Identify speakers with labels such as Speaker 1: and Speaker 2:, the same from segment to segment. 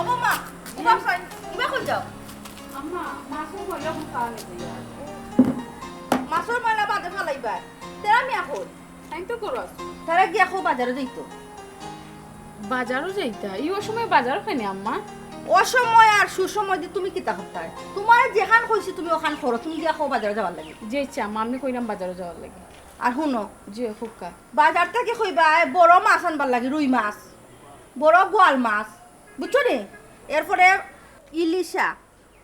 Speaker 1: বৌমা তোমার সাইন তুমি কই যাও
Speaker 2: আম্মা মাছের ময়লা খাওয়া নেই
Speaker 1: মাছের ময়লা বাদে ফেলাইবা তেরা মিয়া কই
Speaker 2: তাই তো করস
Speaker 1: তারা গিয়া খো বাজারে যাইতো
Speaker 2: বাজারও যাইতা এই সময় বাজারও খাইনি আম্মা
Speaker 1: অসময় আর সুসময় দিয়ে তুমি কিতা করতাই তোমার যেখান কইছি তুমি ওখান করো তুমি গিয়া খো বাজারে যাওয়ার লাগে
Speaker 2: যে ইচ্ছা আম্মা আমি কইলাম বাজারও যাওয়ার লাগে
Speaker 1: আর শুনো
Speaker 2: যে ফুক্কা
Speaker 1: বাজার থেকে কইবা বড় মাছ আনবার লাগে রুই মাছ বড় গোয়াল মাছ বুঝছো নি এরপরে ইলিশা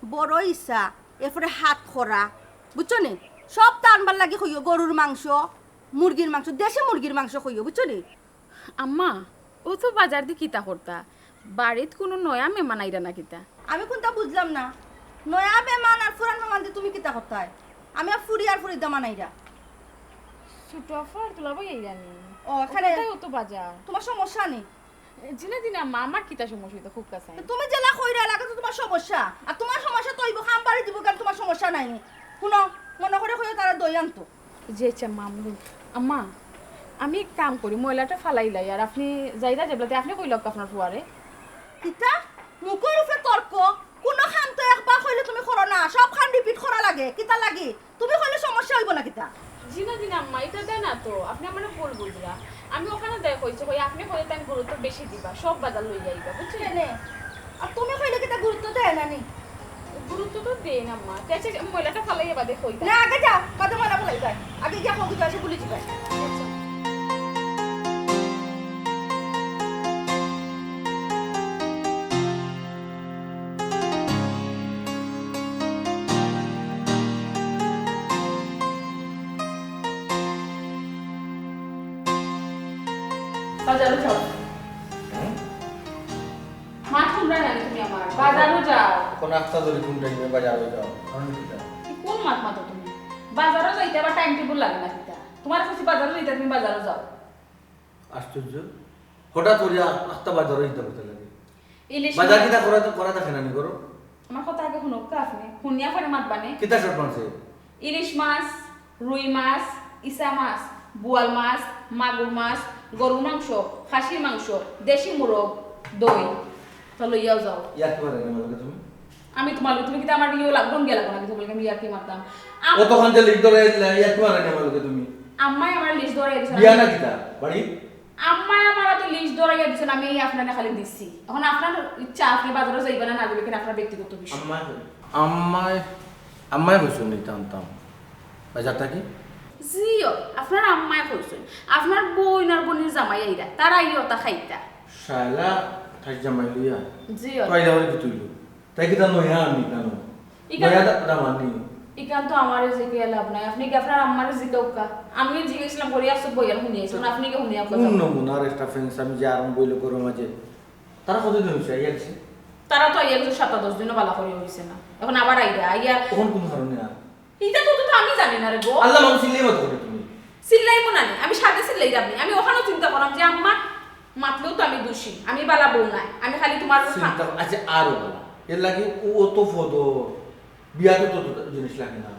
Speaker 1: বড় ইসা এরপরে হাত খরা বুঝছো নি সব তা আনবার লাগে কইও গরুর মাংস মুরগির মাংস দেশি মুরগির মাংস কইও বুঝছো নি
Speaker 2: আম্মা ও তো বাজার দিয়ে কিতা করতা বাড়িত কোনো নয়া মেহমান আইরা না কিতা
Speaker 1: আমি কোনটা বুঝলাম না নয়া বেমান আর পুরান বেমান দিয়ে তুমি কিতা করতাই আমি আর ফুরি আর ফুরি দামা নাইরা
Speaker 2: ছোট অফার তোলাবো আইরা নি
Speaker 1: ও এখানে
Speaker 2: ও তো বাজার
Speaker 1: তোমার সমস্যা নেই
Speaker 2: জিনা দিনা আম্মা আমার কিতা সমস্যা হইতো খুব কাছে
Speaker 1: তুমি জেলা কইরা লাগে তো তোমার সমস্যা আর তোমার সমস্যা তো হইব খাম বাড়ি দিব কেন তোমার সমস্যা নাই নি শুনো মনে করে কইও তারা দই আনতো
Speaker 2: যে ইচ্ছা মামু আম্মা আমি এক কাম করি ময়লাটা ফালাইলাই আর আপনি যাইরা যাবলাতে আপনি কইল আপনার ফুয়ারে
Speaker 1: কিতা মুখের উপরে তর্ক কোনো খাম তো একবার কইলে তুমি করো না সব খান রিপিট করা লাগে কিতা লাগে তুমি কইলে সমস্যা হইব না কিতা
Speaker 2: জিনা দিনা আম্মা এটা দেয় না তো আপনি আমার ভুল বুঝরা আমি ওখানে দেয় কইছি কই আপনি কইলে তাই গুরুত্ব বেশি দিবা সব বাজার লই যাইবা বুঝছেন
Speaker 1: কেনে আর তুমি কইলে কিতা গুরুত্ব দেয় না নি
Speaker 2: গুরুত্ব তো দেই না আম্মা তাই ময়লাটা ফালাইয়া বাদে কইতা
Speaker 1: না আগে যাও কত মালা বলাই যায় আগে যা কবি আসে বলি যাবে
Speaker 2: বাজারও যাও মা তোমরা জানি তুমি আমার বাজারও যাও
Speaker 3: কোন আস্তা ধরে কোন টাইমে বাজারে যাও কারণ কিটা
Speaker 2: কোন মাত মাতো তুমি বাজারও যাইতে আবার টাইম টেবিল লাগে না কিতা তোমার কাছে বাজারও যাইতে তুমি বাজারও যাও
Speaker 3: আশ্চর্য হঠাৎ করিয়া আস্তা বাজারে যেতে বলতে লাগে
Speaker 2: ইলিশ
Speaker 3: বাজার কিটা করা থাকে না নি করো
Speaker 2: আমার কথা আগে শুনো কা আপনি শুনিয়া পরে মাত বানে
Speaker 3: কিটা শর্ট মানছে
Speaker 2: ইলিশ মাছ রুই মাছ ইসা মাছ বোয়াল মাছ মাগুর মাছ গরুর মাংস খাসির মাংস দেশি মুরগ দই তো লইয়াও যাও
Speaker 3: ইয়ার কি পারে না তুমি
Speaker 2: আমি তোমার তুমি কি আমার ইয়ে লাগবে গেলা কোন কিছু বললাম ইয়ার কি মারতাম
Speaker 3: কতক্ষণ যে লিখ ধরে ইয়ার কি পারে না তুমি
Speaker 2: আম্মাই আমার লিস্ট ধরাইয়া দিছেন
Speaker 3: বিয়া না কিটা বাড়ি
Speaker 2: আম্মাই আমার তো লিস্ট ধরাইয়া দিছেন আমি এই আপনারে খালি দিছি এখন আপনার ইচ্ছা আপনি বাজারে যাইবেন না যাবেন কিনা আপনার ব্যক্তিগত বিষয়
Speaker 3: আম্মাই হইছো নি টানতাম বাজারটা কি
Speaker 2: জিও আপনার আম্মাই কইছেন আপনার বোন আর বোনের জামাই আইরা তারা ইও তা খাইতা
Speaker 3: শায়লা ঠাই জামাই লইয়া
Speaker 2: জিও
Speaker 3: তাই দাও কি তুইলো তাই কি তা নয়া আমি কেন নয়া দা মানি
Speaker 2: ইকান তো আমারে জিকে লাভ নাই আপনি কি আপনার আম্মারে জিকাউকা আমি জিজ্ঞেসলাম করি আসো বইয়ার শুনিয়েছেন আপনি কি শুনিয়া কথা
Speaker 3: কোন নমুনার একটা ফ্রেন্ডস আমি যে আরম্ভ বইলো করো মাঝে তারা কতদিন হইছে আইয়া গেছে
Speaker 2: তারা তো আইয়া গেছে 7-10 দিনও বালা করি হইছে না এখন আবার আইরা আইয়া
Speaker 3: কোন কারণে আর
Speaker 2: এটা তো আমি জানি না রে গো
Speaker 3: আল্লাহ মানুষ চিনলেই মত করে তুমি
Speaker 2: সিল্লাই মনে নেই আমি সাথে সিল্লাই যাবনি আমি ওখানেও চিন্তা করলাম যে আম্মা মাতলেও তো আমি দোষী আমি বালা বউ নাই আমি খালি তোমার
Speaker 3: চিন্তা আচ্ছা আরো বলা এর লাগে ও তো ফটো বিয়াতে তো জিনিস লাগে না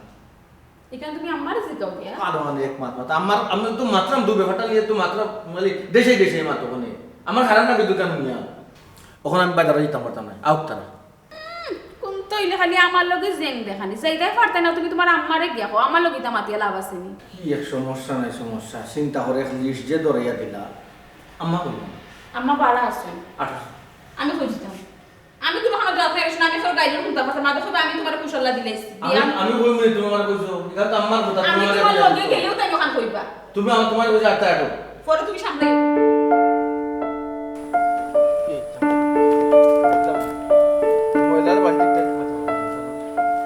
Speaker 2: এখানে তুমি আমার জিগাও দিয়া
Speaker 3: আরো মানে এক মাত্র আমার আমি তো মাত্র দু ব্যাপারটা নিয়ে তো মাত্র মানে দেশে দেশে মাত্র কোনে আমার খারাপ না বিদ্যুৎ আমি নিয়া ওখানে আমি বাজারে যেতাম পারতাম না আউট তারা
Speaker 2: কোন তো ইলে খালি আমার লগে জেং দেখানি যাইতাই পারতে না তুমি তোমার আম্মারে গিয়া কো আমার লগে তা মাতিয়া লাভ আছে নি
Speaker 3: কি এক সমস্যা নাই সমস্যা চিন্তা করে লিস্ট যে ধরাইয়া দিলা আম্মা কইল
Speaker 2: আম্মা বাড়া আছে
Speaker 3: 28
Speaker 2: আমি কইতাম আমি তো ওখানে যাতে এসে আমি সব গাইডের মুক্তা কথা না দেখো আমি তোমার কুশলা দিলাইছি
Speaker 3: আমি কই মনে তুমি আমার কইছো এটা তো আম্মার কথা
Speaker 2: আমি তোমার লগে গেলেও তাই ওখান কইবা
Speaker 3: তুমি আমার তোমার কইছো আটটা আটো
Speaker 2: পরে তুমি সামনে
Speaker 3: ময়লার বালতিটা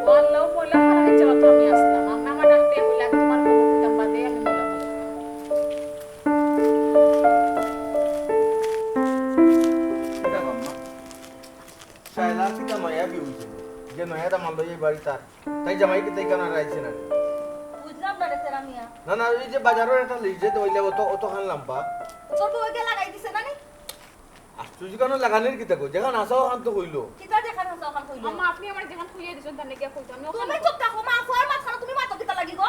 Speaker 2: ওয়াল্লাহ বলে হারাই যাওয়া তো আমি আসলাম আমি আমার ডাকতে বলে তোমার খবর দিতাম বাদে আমি বললাম
Speaker 3: এটা মাম্মা শায়লা কি তা মায়া বিউছে যে নয়া দা মাল লই বাড়ি তার তাই জামাই কি তাই কেন রাইছে না
Speaker 1: বুঝলাম না রে তেরা মিয়া
Speaker 3: না না এই যে বাজারের একটা লিস্ট যে দইলে অত খান লাম্পা
Speaker 1: তো তো ওকে লাগাই দিছে না নি
Speaker 3: আশ্চর্য কেন লাগানোর কি থাকো যেখানে আসাও খান তো হইলো
Speaker 1: কিতা দেখান হাসা ওখান কইলো
Speaker 2: আম্মা আপনি আমার যেখান খুইয়ে দিছেন তার নাকি কইতো আমি ওখানে
Speaker 1: তুমি চুপ থাকো মা ফুয়ার মাছ খানা তুমি মাতো কিতা লাগি গো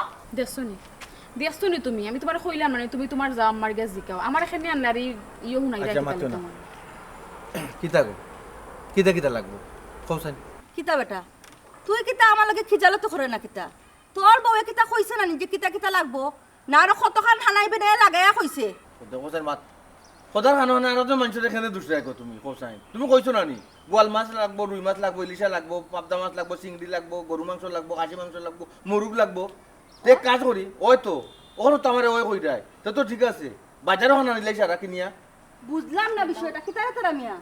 Speaker 2: দেখছনি তুমি আমি তোমার কইলাম না তুমি তোমার যা আমার গা জিকাও আমার এখানে আনারি ইও হুনাই
Speaker 3: আচ্ছা,
Speaker 2: রাখি
Speaker 3: মাতো না।
Speaker 2: তোমার
Speaker 3: কি থাকো কিতা কিতা লাগবো কৌসান
Speaker 1: কিতা বেটা তুই কিতা আমার লাগে খিজালো তো করে না কিতা তোর বউয়ে কিতা কইছে না যে কিতা কিতা লাগবো না আর কতখান হানাইবে না লাগায়া কইছে
Speaker 3: কৌসান মাত সদার খানো না আর মানুষের এখানে দুসরা কো তুমি কৌসান তুমি কইছো না নি গোয়াল মাছ লাগবো রুই মাছ লাগবো ইলিশা লাগবো পাবদা মাছ লাগবো চিংড়ি লাগবো গরু মাংস লাগবো খাসি মাংস লাগবো মুরগ লাগবো তে কাজ করি ওই তো ওখানে তো আমার ওই কই যায় তো ঠিক আছে বাজারে হনা নিলে সারা কিনিয়া
Speaker 1: বুঝলাম না বিষয়টা কিতা তেরা মিয়া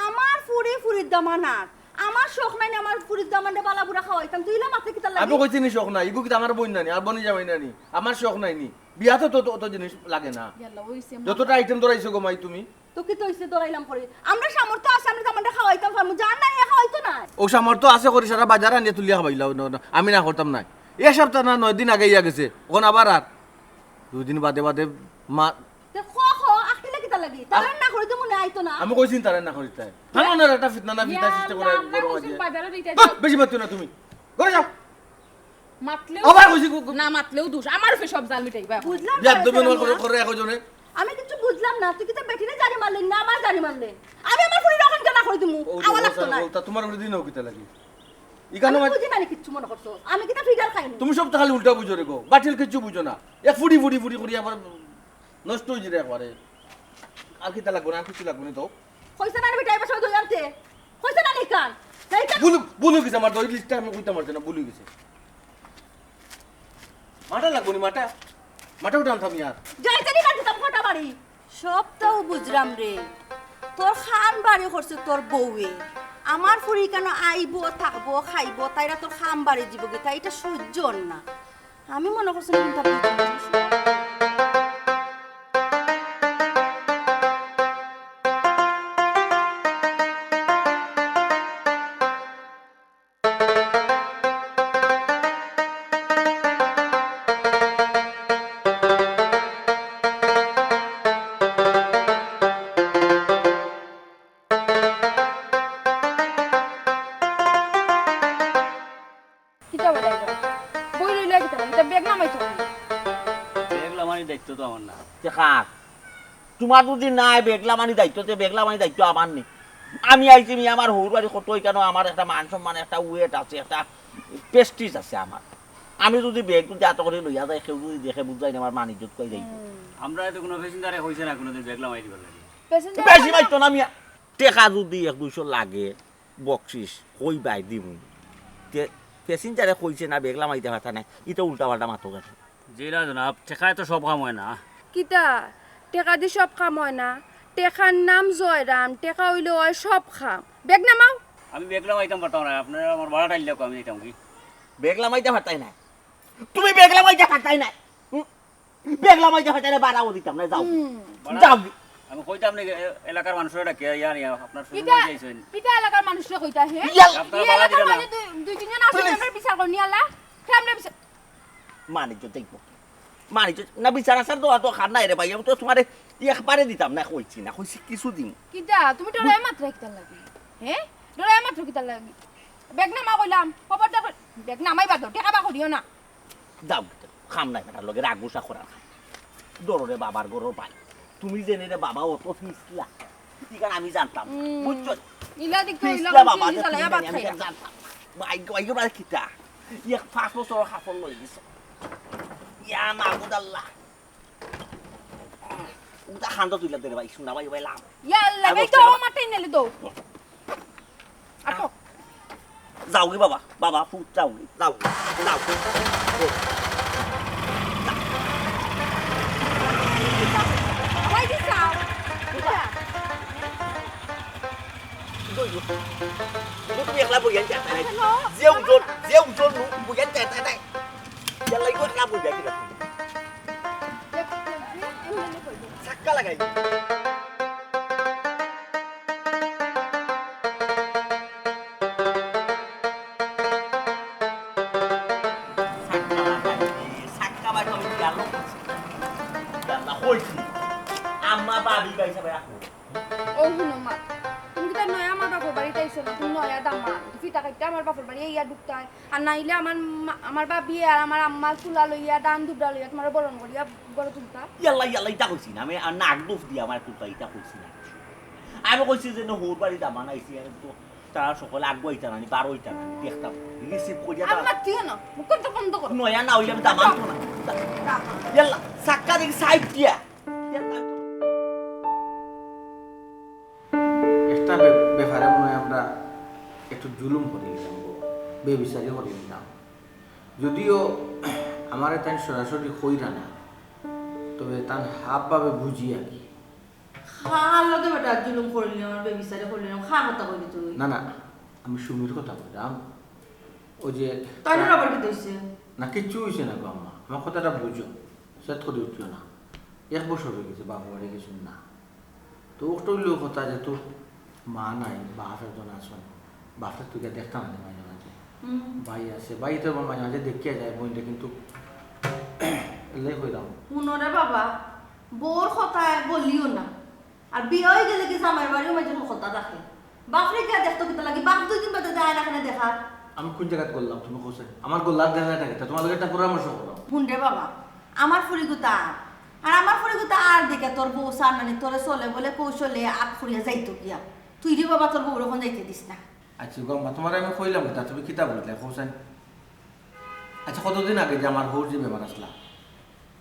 Speaker 1: আমার ফুরির দামানার আমার শখ নাই না আমার ফুরির দামানে বালা বুড়া খাওয়াইতাম তুই লা মাতে কিতা
Speaker 3: আমি
Speaker 1: লাগে
Speaker 3: কইছি নি শখ নাই ইগু কি আমার বোন নানি আর বনি যাবাই নানি আমার শখ নাই নি বিয়াতে তো অত জিনিস লাগে না
Speaker 2: ইয়াল্লা হইছে
Speaker 3: যতটা আইটেম ধরাইছো গো মাই তুমি
Speaker 1: তো কি তো হইছে দরাইলাম করি আমরা সামর্থ্য আছে আমরা দামানটা খাওয়াইতাম ফারমু জান না এ খাওয়াইতো না
Speaker 3: ও সামর্থ্য আছে করি সারা বাজার আনিয়ে তুলিয়া খাবাইলাও আমি না করতাম না এই সপ্তাহ না 9 দিন আগে ইয়া গেছে ওখানে আবার আর 2 দিন বাদে বাদে মা
Speaker 1: তে আখিলে কিতা লাগি তার না করি তো মনে আইতো না
Speaker 3: আমি কইছিন তারে না করিতে আমার একটা ফিতনা না ফিতা সৃষ্টি করে
Speaker 2: আমরা
Speaker 3: বড়
Speaker 2: কইছি
Speaker 3: আছে
Speaker 2: বাজারে দিতে
Speaker 3: বেশি মাত্র না তুমি করে যাও
Speaker 2: মাতলেও
Speaker 3: আবার কইছি
Speaker 2: না মাতলেও দোষ আমার ফে সব জাল মিটাইবা
Speaker 1: বুঝলাম
Speaker 3: বিয়া
Speaker 1: না,
Speaker 3: দেবে
Speaker 1: তেরা
Speaker 3: না
Speaker 1: মিয়া।
Speaker 3: করে এখন জনে
Speaker 1: আমি কিছু বুঝলাম না তুই কিতা বেটিনে জানি মারলি না আমার জানি মারলে আমি আমার ফুরি রকম কেন করে দিমু আওয়াজ লাগতো না
Speaker 3: তা তোমার ওই দিনও কিতা লাগি
Speaker 1: আমি
Speaker 3: ইকানো
Speaker 1: বুঝি না কিছু মনে করছো আমি কিতা ফিগার খাইনি
Speaker 3: তুমি সব তো খালি উল্টা বুঝো রে গো বাটিল কিছু বুঝো না এক ফুড়ি ফুড়ি ফুড়ি করি আবার নষ্ট হয়ে যায় একবারে আর কিতা লাগবো না আর কিছু লাগবো না তো
Speaker 1: কইছে না বেটা এবার সবাই দই আনতে কইছে না নিকান তাই কা
Speaker 3: বুলু গেছে আমার দই লিস্টটা আমি কইতে পারছি না বুলু গেছে মাটা লাগবো নি মাটা উঠান থামি আর
Speaker 1: যাই জানি মারতে তাম ফটা বাড়ি সবটাও বুঝলাম রে তোর খান বাড়ি করছে তোর বউয়ে আমার ফুরি কেন আইবো থাকবো খাইবো তাইরা তোর খাম বাড়ি দিব গে তাই এটা সহ্য না আমি মনে করছি কিন্তু আপনি
Speaker 2: কিতা বলাইবা বই লইলা কিতা এটা ব্যাগ নামাইছো
Speaker 4: বেগলা মানি দায়িত্ব তো আমার না কাক তোমার যদি নাই বেগলা মানি দায়িত্ব বেগলা মানি দায়িত্ব আমার নেই আমি আইছি আমার হৌর বাড়ি কত কেন আমার একটা মান সম্মান একটা ওয়েট আছে একটা পেস্টিজ আছে আমার আমি যদি বেগ যদি এত করে লইয়া যাই কেউ যদি দেখে বুঝাই না আমার মান ইজ্জত কই যাইব
Speaker 5: আমরা তো কোনো প্যাসেঞ্জারে হইছে না কোনোদিন বেগলা মারি দিবার লাগে
Speaker 4: বেশি মাইতো না মিয়া টেকা যদি 1-200 লাগে বকশিস কই বাই দিব প্যাসেঞ্জারে কইছে না বেগলা মাইতে পারতা না এটা উল্টা পাল্টা মাতো গেছে
Speaker 5: যেটা জনাব ঠেকায় তো সব কাম হয় না
Speaker 6: কিতা টেকা দি সব কাম হয় না টেকার নাম জয়রাম টেকা হইলে হয় সব খাম বেগ নামাও
Speaker 5: আমি বেগলা মাইতাম পারতাম না আপনারা আমার ভাড়া টাইলে আমি দিতাম কি
Speaker 4: বেগলা মাইতে পারতাই না তুমি বেগলা মাইতে পারতাই না বেগলা মাইতে পারতাই না বাড়াও দিতাম না যাও যাও
Speaker 5: আমি কইতাম না এলাকার মানুষরা ডাকে ইয়া নিয়া আপনার শুরু
Speaker 2: কিতা
Speaker 5: হয়ে যাইছেন
Speaker 2: কিতা এলাকার মানুষরা কইতা হে
Speaker 4: ইয়াল
Speaker 5: আপনার
Speaker 2: এই
Speaker 5: ভাড়া
Speaker 2: এলাকার
Speaker 5: দিবেন না
Speaker 2: মানুষ দুই তিনজন আছে আমরা বিচার করনি আল্লাহ আমরা বিচার
Speaker 4: মানিজ্য দেখবো মানিজ্য না বিচার আসার তো অত খার নাই রে ভাই আমি তো তোমার একবারে দিতাম না কইছি না কইছি কিছু দিন
Speaker 2: কিতা তুমি ডরাই মাত্র কিতা লাগি হে ডরাই মাত্র কিতা লাগি ব্যাগ নামা কইলাম খবরটা ব্যাগ নামাইবা তো টাকা বা করিও না
Speaker 4: যাও খাম নাই বেটার লগে রাগ গুসা করার দররে বাবার গরর পাই তুমি জেনে রে বাবা অত ফিসলা ঠিক আমি জানতাম বুঝছো
Speaker 2: ইলা দিক তো ইলা
Speaker 4: ফিসলা বাবা
Speaker 2: কইছি চালায়া বাত
Speaker 4: আমি
Speaker 2: খাইলা
Speaker 4: জানতাম ভাই ভাই বাবা কিতা এক 5 বছর হাফল লই দিছ ইয়া মাগুদাল্লাহ উদা খান্দ তুইলা দে ভাই শুনা ভাই ভাই লাম
Speaker 2: ইয়াল্লা
Speaker 4: আমি
Speaker 2: এই তো
Speaker 4: বসতে
Speaker 2: মাটাই নেলে দো আটো
Speaker 4: যাও গে বাবা বাবা ফুট যাও যাও যাও
Speaker 1: ভাই দিছাও
Speaker 4: তুমি একলা বইয়া যাতা নাই যে উজন বইয়া যাতা নাই ইয়াল্লা ইকো একলা বইয়া কিলা সাক্কা লাগাই সাক্কা বাই তুমি গেল ইয়াল্লা হইছি আম্মা বাবি গাইছা ভাই রাখো
Speaker 6: ও হুনো মা তুমি কি তার নয়া আমার বাপর বাড়িতে আইছো না তুমি নয়া দাম্মা ফিটা কাটতে আমার বাপর বাড়ি ইয়া ঢুকতায় আর নাইলে আমার বাবি আর আমার আম্মা চুলা লইয়া দান দুবড়া লইয়া তোমার বরণ করিয়া বড় তুলতা
Speaker 4: ইয়াল্লা ইয়াল্লা ইটা কইছি না আমি আর নাক দোষ দিয়া আমার তুলতা ইটা কইছি না আমি কইছি যে হোর বাড়ি দামান আইছি তো তারা সকলে আগুয়াইতা নানি বার হইতা নানি দেখতাম রিসিভ করিয়া
Speaker 6: আম্মা তুই না মুখটা বন্ধ কর
Speaker 4: নয়া না হইলে আমি দামান তো না ইয়াল্লা সাক্কা দেখি সাইড দিয়া
Speaker 3: একটা ব্যাপারে মনে হয় আমরা একটু জুলুম করে নিলাম বেবিচারি করে নিলাম যদিও আমার তাই সরাসরি হইরা না তবে তার হাব ভাবে বুঝি আর কি
Speaker 1: খার লগে বেটা জুলুম করলি আমার বেবিচারে করলি না খার কথা কইলি তুই
Speaker 3: না না আমি সুমির কথা বললাম ওই যে
Speaker 1: তাই না আবার কি দইছে
Speaker 3: না কিচ্ছু হয়েছে না গো আম্মা আমার কথাটা বুঝো সেট করে উঠলো না 1 বছর হয়ে গেছে বাবু বাড়ি গেছেন না তো ওটা হইলেও কথা যে তোর মা নাই বাপ একজন আসন বাপটা তুই দেখতাম না মাঝে মাঝে ভাই আছে ভাই তো মাঝে মাঝে দেখিয়া যায় বোনটা কিন্তু লেখ হইলাম
Speaker 1: শুনরে বাবা বোর কথা বলিও না আর বিয়ে হয়ে গেলে কি জামাইর বাড়িও মাঝে কথা রাখে বাপরে কে দেখতো কিতা লাগে বাপ 2 দিন বাদে যায় না কেন দেখা
Speaker 3: আমি কোন জায়গায় করলাম তুমি কোসে আমার গোল্লার দেখা থাকে তোমার লগে একটা পরামর্শ করো
Speaker 1: শুনরে বাবা আমার ফুরিগুতা আর আমার ফুরিগুতা আর দেখে তোর বউ সার নানি তোরে চলে বলে কৌশলে আগ ফুরিয়া যাইতো কিয়া তুই রে বাবা তোর বউ রকম যাইতে দিস না
Speaker 3: আচ্ছা গম্মা তোমার আমি কইলাম কথা তুমি কিতা বললে কোসেন আচ্ছা কতদিন আগে যে আমার বউর যে ব্যাপার আসলা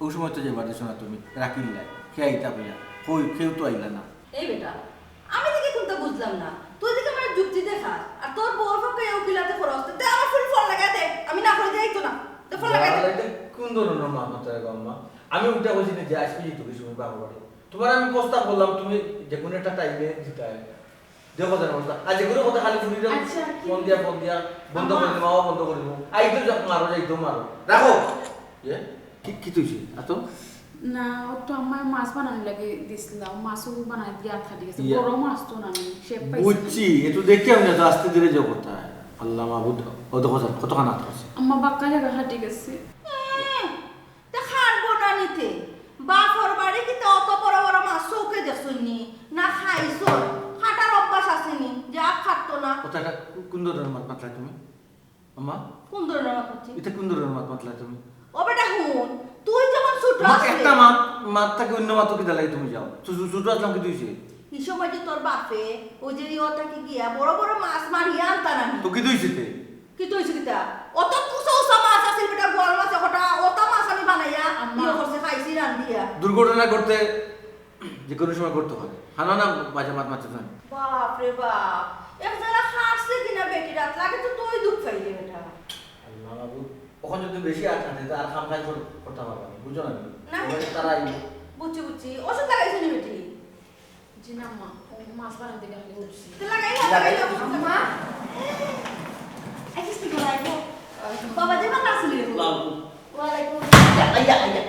Speaker 3: ওই সময় তো যে বাড়ি শোনা তুমি রাখিলে খেয়ে আইতা বইয়া কই কেউ তো আইলা না
Speaker 1: এই বেটা আমি দেখে কোনটা বুঝলাম না তুই দেখে আমার যুক্তি দেখাস আর তোর বউর পক্ষে উকিলাতে খরচ দে আমার ফুল ফল লাগাই দে আমি না করে যাইতো না তো ফল লাগাই দে
Speaker 3: কোন ধরনের মামতা গম্মা আমি উল্টা বলছি না যে আসবি তুমি সময় বাবু বাড়ি তোমার আমি প্রস্তাব বললাম তুমি যে কোনো একটা টাইমে দিতে দেখো জানো আজ যেগুলো কথা খালি ফুরি দাও ফোন দিয়া বন্ধ করে দিও মাও বন্ধ করে দিও আই তো মারো যাইতো মারো রাখো এ কি তুইছি এত
Speaker 2: না ও তো আমার মাছ বানানো লাগে দিছিলাম মাছও বানাই দিয়া খালি গেছে বড় মাছ তো না আমি শেপ পাইছি
Speaker 3: বুঝছি একটু দেখতে আমি না তো আস্তে ধীরে যাও কোথায় আল্লাহ মাহবুদ ও দেখো জান কত খানা আছে
Speaker 2: আম্মা বাক্কা জায়গা হাঁটি গেছে
Speaker 1: তে খারবো না নিতে বাপর বাড়ি কি তো অত বড় বড় মাছ চৌকে দেখছনি না খাইছো খাটার অভ্যাস আসেনি যে আপ খাটতো না
Speaker 3: কোথাটা কোন ধরনের মাছ মাতলা তুমি আম্মা
Speaker 1: কোন ধরনের মাছ খাচ্ছি
Speaker 3: এটা কোন ধরনের মাছ মাতলা তুমি
Speaker 1: ও বেটা হুন তুই যখন ছোট
Speaker 3: একটা মাছ থাকে অন্য মাছ কি দালাই তুমি যাও ছোট আসলাম কি তুইছে
Speaker 1: এই সময় যে তোর বাপে ওই যে ওটাকে গিয়া বড় বড় মাছ মারিয়া আনতা না
Speaker 3: তো কি তুইছে
Speaker 1: কি তুইছে কিতা অত কুসা মাছ আছে বেটা গোয়াল মাছ ওটা ওটা মাছ আমি বানাইয়া ইয়ে করছে খাইছি রান দিয়া
Speaker 3: দুর্ঘটনা করতে যে কোনো সময় করতে হয় হানা না বাজে মাছ মারতে জানি
Speaker 1: বাপ রে বাপ এক যারা হাসছে কিনা বেটি রাত লাগে তো তুই দুঃখ পাইলি বেটা
Speaker 3: আল্লাহ বাবু ওখানে যদি বেশি আর থাকে তো আর খাম খাই করতে পারবে বুঝো না
Speaker 1: না।
Speaker 3: তারাই
Speaker 1: বুঝছি ওষুধ লাগাইছে নি বেটি
Speaker 2: জি না মা মাছ বানাতে গেলে উঠছি
Speaker 1: তো লাগাই মা আইছিস কি লাগাইবো বাবা যে ভালো আসলি রে ওয়ালাইকুম
Speaker 4: আইয়া আইয়া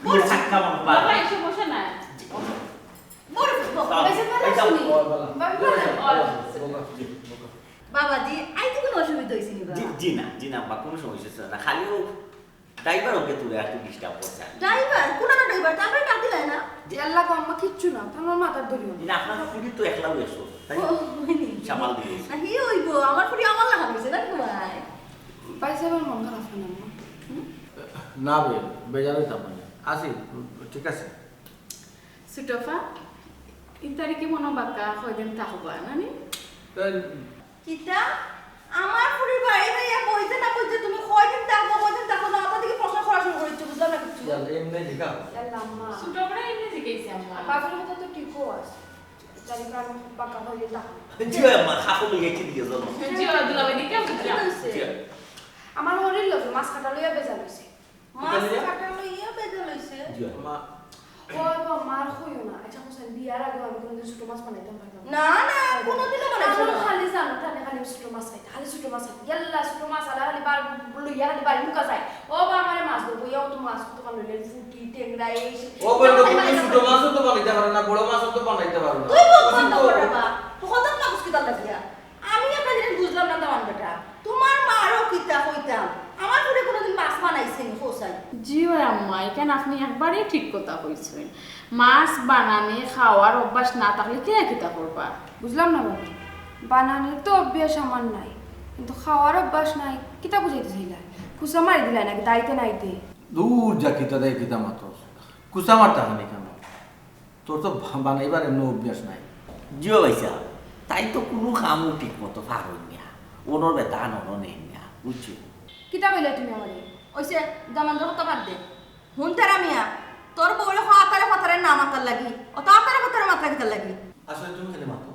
Speaker 4: মোর সাক্কা মামা
Speaker 2: বাবা এসে বসে না
Speaker 1: মোর
Speaker 6: বেশি ভালো শুনি
Speaker 1: বাবাজি আইতে কোনো অসুবিধা হইছে নি বাবা
Speaker 4: জি না বা কোনো সমস্যা ছিল না খালি ও ড্রাইভার ওকে তুলে একটু ডিস্টার্ব করছে
Speaker 1: ড্রাইভার কোন না ড্রাইভার তারপরে ডাক দিলাই না
Speaker 6: আল্লাহ গো আম্মা কিচ্ছু না তোমার মাথার ধরিও না
Speaker 4: না আপনার পুরি তো একলাও এসো তাই
Speaker 1: ও হইনি
Speaker 4: সামাল দিয়ে
Speaker 1: না হি হইবো আমার ফুরি আমার লাগা হইছে না ভাই
Speaker 6: পাইছে আমার মন খারাপ হয় না আম্মা
Speaker 3: না বে বেজারে যাবো না আসি ঠিক আছে
Speaker 2: সুটফা এই তারিখে মনে বাক্কা কয়দিন থাকবা নানি
Speaker 1: কিতা আমার ফুরি বাড়ি যাইয়া কইতে না কইতে তুমি কয়দিন থাকো না অত দিকে প্রশ্ন করা শুরু করেছো বুঝলাম না কিছু
Speaker 3: এমনি দেখা
Speaker 6: আল্লাহ আম্মা
Speaker 2: সুটফা এমনি শিখাইছে আম্মা
Speaker 6: বাবার কথা তো ঠিকও আছে জানি কার পাকা হয়ে যা
Speaker 4: জি মা খাকো লইয়া কি দিয়ে জন্য
Speaker 2: জি দুলাবে দিকে বুঝলাম
Speaker 4: জি
Speaker 6: আমার হরির লগে মাছ কাটা লইয়া বেজাল হইছে
Speaker 1: মাছ কাটা লইয়া বেজা লইছে
Speaker 4: জি
Speaker 3: মা
Speaker 6: ওই গো মার হইও না আচ্ছা হোসেন বিয়ার আগে আমি কোনদিন ছোট মাছ বানাইতাম পারতাম
Speaker 1: না কোনোদিনও বানাইছো না
Speaker 6: খালি জানো তাহলে খালি ছোট মাছ খাইতে খালি ছোট মাছ খাইতে গেল্লা ছোট মাছ আলা খালি বার লইয়া খালি বাড়ি মুকা যায় ও বা আমারে মাছ ধরবো ইয়াও তো মাছ কত কাল লইলে ফুটি টেংরা এই
Speaker 3: ও বলতো তুমি ছোট মাছও তো বানাইতে পারো না বড় মাছও তো বানাইতে পারো না
Speaker 1: তুই বন্ধ করে বা তো কত মাছ কিতা লাগিয়া আমি একটা জিনিস বুঝলাম না দামান বেটা তোমার মারও কিতা কইতাম আমার ফুরি কোনোদিন মাছ বানাইছে নি হোসাই
Speaker 2: জি ওই আম্মা এখানে আপনি একবারই ঠিক কথা কইছেন মাছ বানানে খাওয়ার অভ্যাস না থাকলে কে কিতা করবা
Speaker 6: বুঝলাম না বাবা বানানোর তো অভ্যাস আমার নাই কিন্তু খাওয়ার অভ্যাস নাই কিতা বুঝাইতে চাইলা কুসা মারি দিলাই নাকি দাইতে নাইতে
Speaker 3: দূর যা কিতা দেয় কিতা মাত্র কুসা মারতে হয় কেন তোর তো বানাইবার এমন অভ্যাস নাই
Speaker 4: জিও পয়সা তাই তো কোনো কামও ঠিক মতো পারুন না ওনোর বেতন ওনো নেই না বুঝছো
Speaker 6: কিতা কইলা তুমি আমারে
Speaker 1: ওইসে জামানদের কথা বাদ দে হুন তেরা মিয়া তোর বউলে হাতারে ফাতারে না মাতার লাগি ও তো হাতারে ফাতারে মাথা কিতার লাগি
Speaker 3: আসলে তুমি কেন মাতো